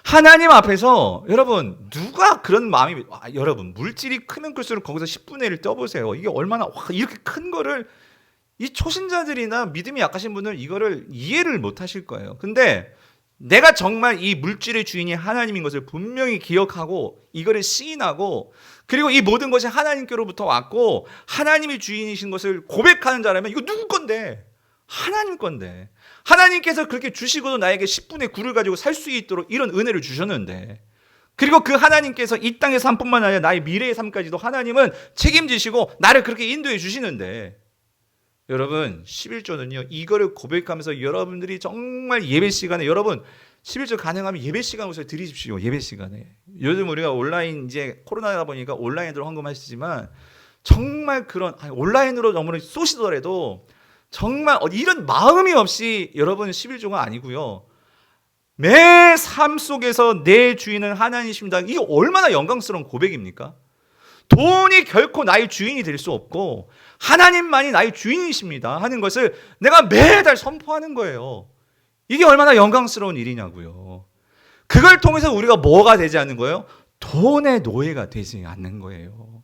하나님 앞에서 여러분 누가 그런 마음이 여러분 물질이 크면 클수록 거기서 10분의 1을 떠보세요. 이게 얼마나 이렇게 큰 거를 이 초신자들이나 믿음이 약하신 분들은 이거를 이해를 못 하실 거예요. 근데 내가 정말 이 물질의 주인이 하나님인 것을 분명히 기억하고 이거를 시인하고 그리고 이 모든 것이 하나님께로부터 왔고 하나님이 주인이신 것을 고백하는 자라면 이거 누구 건데? 하나님 건데. 하나님께서 그렇게 주시고도 나에게 10분의 9를 가지고 살 수 있도록 이런 은혜를 주셨는데 그리고 그 하나님께서 이 땅의 삶뿐만 아니라 나의 미래의 삶까지도 하나님은 책임지시고 나를 그렇게 인도해 주시는데 여러분 11조는요 이거를 고백하면서 여러분들이 정말 예배 시간에 여러분 11조 가능하면 예배 시간 오셔서 드리십시오. 예배 시간에 요즘 우리가 온라인 이제 코로나다 보니까 온라인으로 헌금하시지만 정말 그런 온라인으로 너무 쏘시더라도 정말 이런 마음이 없이 여러분 11조가 아니고요. 매 삶 속에서 내 주인은 하나님이십니다. 이게 얼마나 영광스러운 고백입니까? 돈이 결코 나의 주인이 될 수 없고 하나님만이 나의 주인이십니다 하는 것을 내가 매달 선포하는 거예요. 이게 얼마나 영광스러운 일이냐고요. 그걸 통해서 우리가 뭐가 되지 않는 거예요? 돈의 노예가 되지 않는 거예요.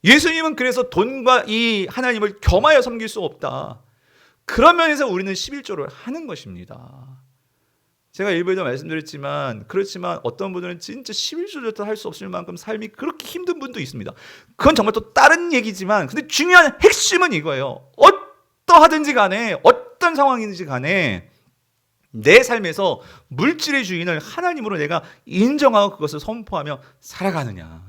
예수님은 그래서 돈과 이 하나님을 겸하여 섬길 수 없다. 그런 면에서 우리는 11조를 하는 것입니다. 제가 일부에도 말씀드렸지만 그렇지만 어떤 분들은 진짜 11조조차 할 수 없을 만큼 삶이 그렇게 힘든 분도 있습니다. 그건 정말 또 다른 얘기지만 근데 중요한 핵심은 이거예요. 어떠하든지 간에 어떤 상황인지 간에 내 삶에서 물질의 주인을 하나님으로 내가 인정하고 그것을 선포하며 살아가느냐.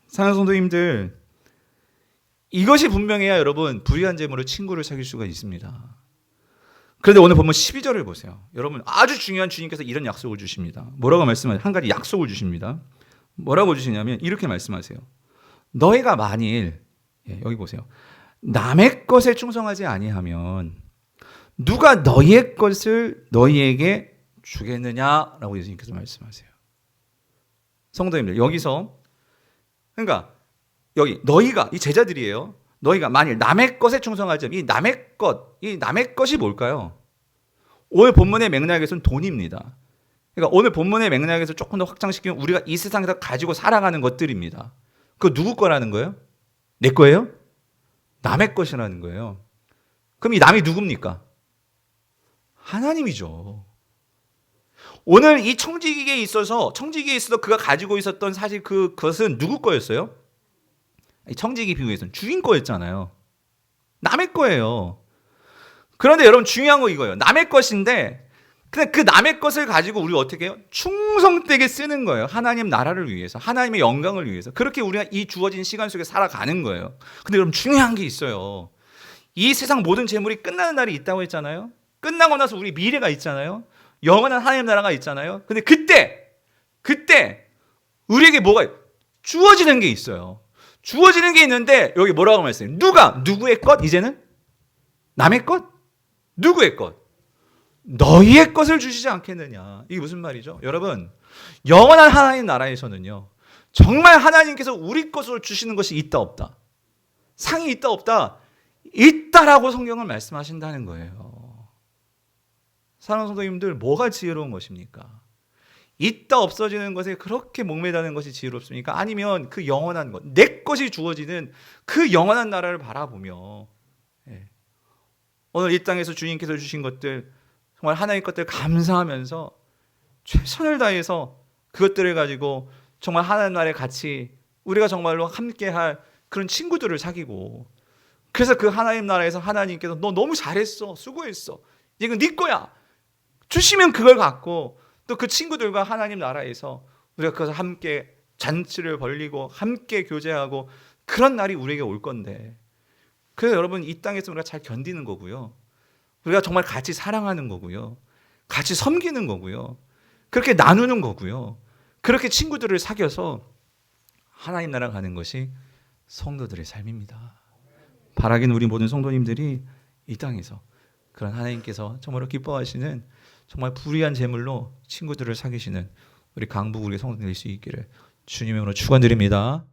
사랑하는 성도님들, 이것이 분명해야 여러분 불의한 재물로 친구를 사귈 수가 있습니다. 그런데 오늘 보면 12절을 보세요. 여러분 아주 중요한 주님께서 이런 약속을 주십니다. 뭐라고 말씀하세요? 한 가지 약속을 주십니다. 뭐라고 주시냐면 이렇게 말씀하세요. 너희가 만일 여기 보세요. 남의 것에 충성하지 아니하면 누가 너희의 것을 너희에게 주겠느냐라고 예수님께서 말씀하세요. 성도님들 여기서 그러니까 여기 너희가 이 제자들이에요. 너희가 만일 남의 것에 충성하지 이 남의 것이 뭘까요? 오늘 본문의 맥락에서는 돈입니다. 그러니까 오늘 본문의 맥락에서 조금 더 확장시키면 우리가 이 세상에서 가지고 살아가는 것들입니다. 그거 누구 거라는 거예요? 내 거예요? 남의 것이라는 거예요. 그럼 이 남이 누굽니까? 하나님이죠. 오늘 이 청지기에 있어서 그가 가지고 있었던 사실 그것은 누구 거였어요? 청지기 비유에서는 주인 거였잖아요. 남의 거예요. 그런데 여러분 중요한 거 이거예요. 남의 것인데 근데 그 남의 것을 가지고 우리 어떻게 해요? 충성되게 쓰는 거예요. 하나님 나라를 위해서, 하나님의 영광을 위해서. 그렇게 우리가 이 주어진 시간 속에 살아가는 거예요. 근데 여러분 중요한 게 있어요. 이 세상 모든 재물이 끝나는 날이 있다고 했잖아요. 끝나고 나서 우리 미래가 있잖아요. 영원한 하나님 나라가 있잖아요. 근데 그때 우리에게 뭐가 주어지는 게 있어요. 주어지는 게 있는데 여기 뭐라고 말씀해요? 누구의 것? 이제는 남의 것? 누구의 것? 너희의 것을 주시지 않겠느냐. 이게 무슨 말이죠? 여러분 영원한 하나님 나라에서는요 정말 하나님께서 우리 것으로 주시는 것이 있다 없다. 상이 있다 없다. 있다라고 성경은 말씀하신다는 거예요. 사랑하는 성도님들 뭐가 지혜로운 것입니까? 있다 없어지는 것에 그렇게 목매다는 것이 지혜롭습니까? 아니면 그 영원한 것, 내 것이 주어지는 그 영원한 나라를 바라보며 오늘 이 땅에서 주님께서 주신 것들 정말 하나님 것들 감사하면서 최선을 다해서 그것들을 가지고 정말 하나님 나라에 같이 우리가 정말로 함께할 그런 친구들을 사귀고 그래서 그 하나님 나라에서 하나님께서 너 너무 잘했어, 수고했어, 이건 네 거야 주시면 그걸 갖고 또 그 친구들과 하나님 나라에서 우리가 그것을 함께 잔치를 벌리고 함께 교제하고 그런 날이 우리에게 올 건데 그래서 여러분 이 땅에서 우리가 잘 견디는 거고요. 우리가 정말 같이 사랑하는 거고요. 같이 섬기는 거고요. 그렇게 나누는 거고요. 그렇게 친구들을 사귀어서 하나님 나라 가는 것이 성도들의 삶입니다. 바라기는 우리 모든 성도님들이 이 땅에서 그런 하나님께서 정말로 기뻐하시는 정말 불의한 재물로 친구들을 사귀시는 우리 강북 우리 성도들 될 수 있기를 주님의 이름으로 축원드립니다.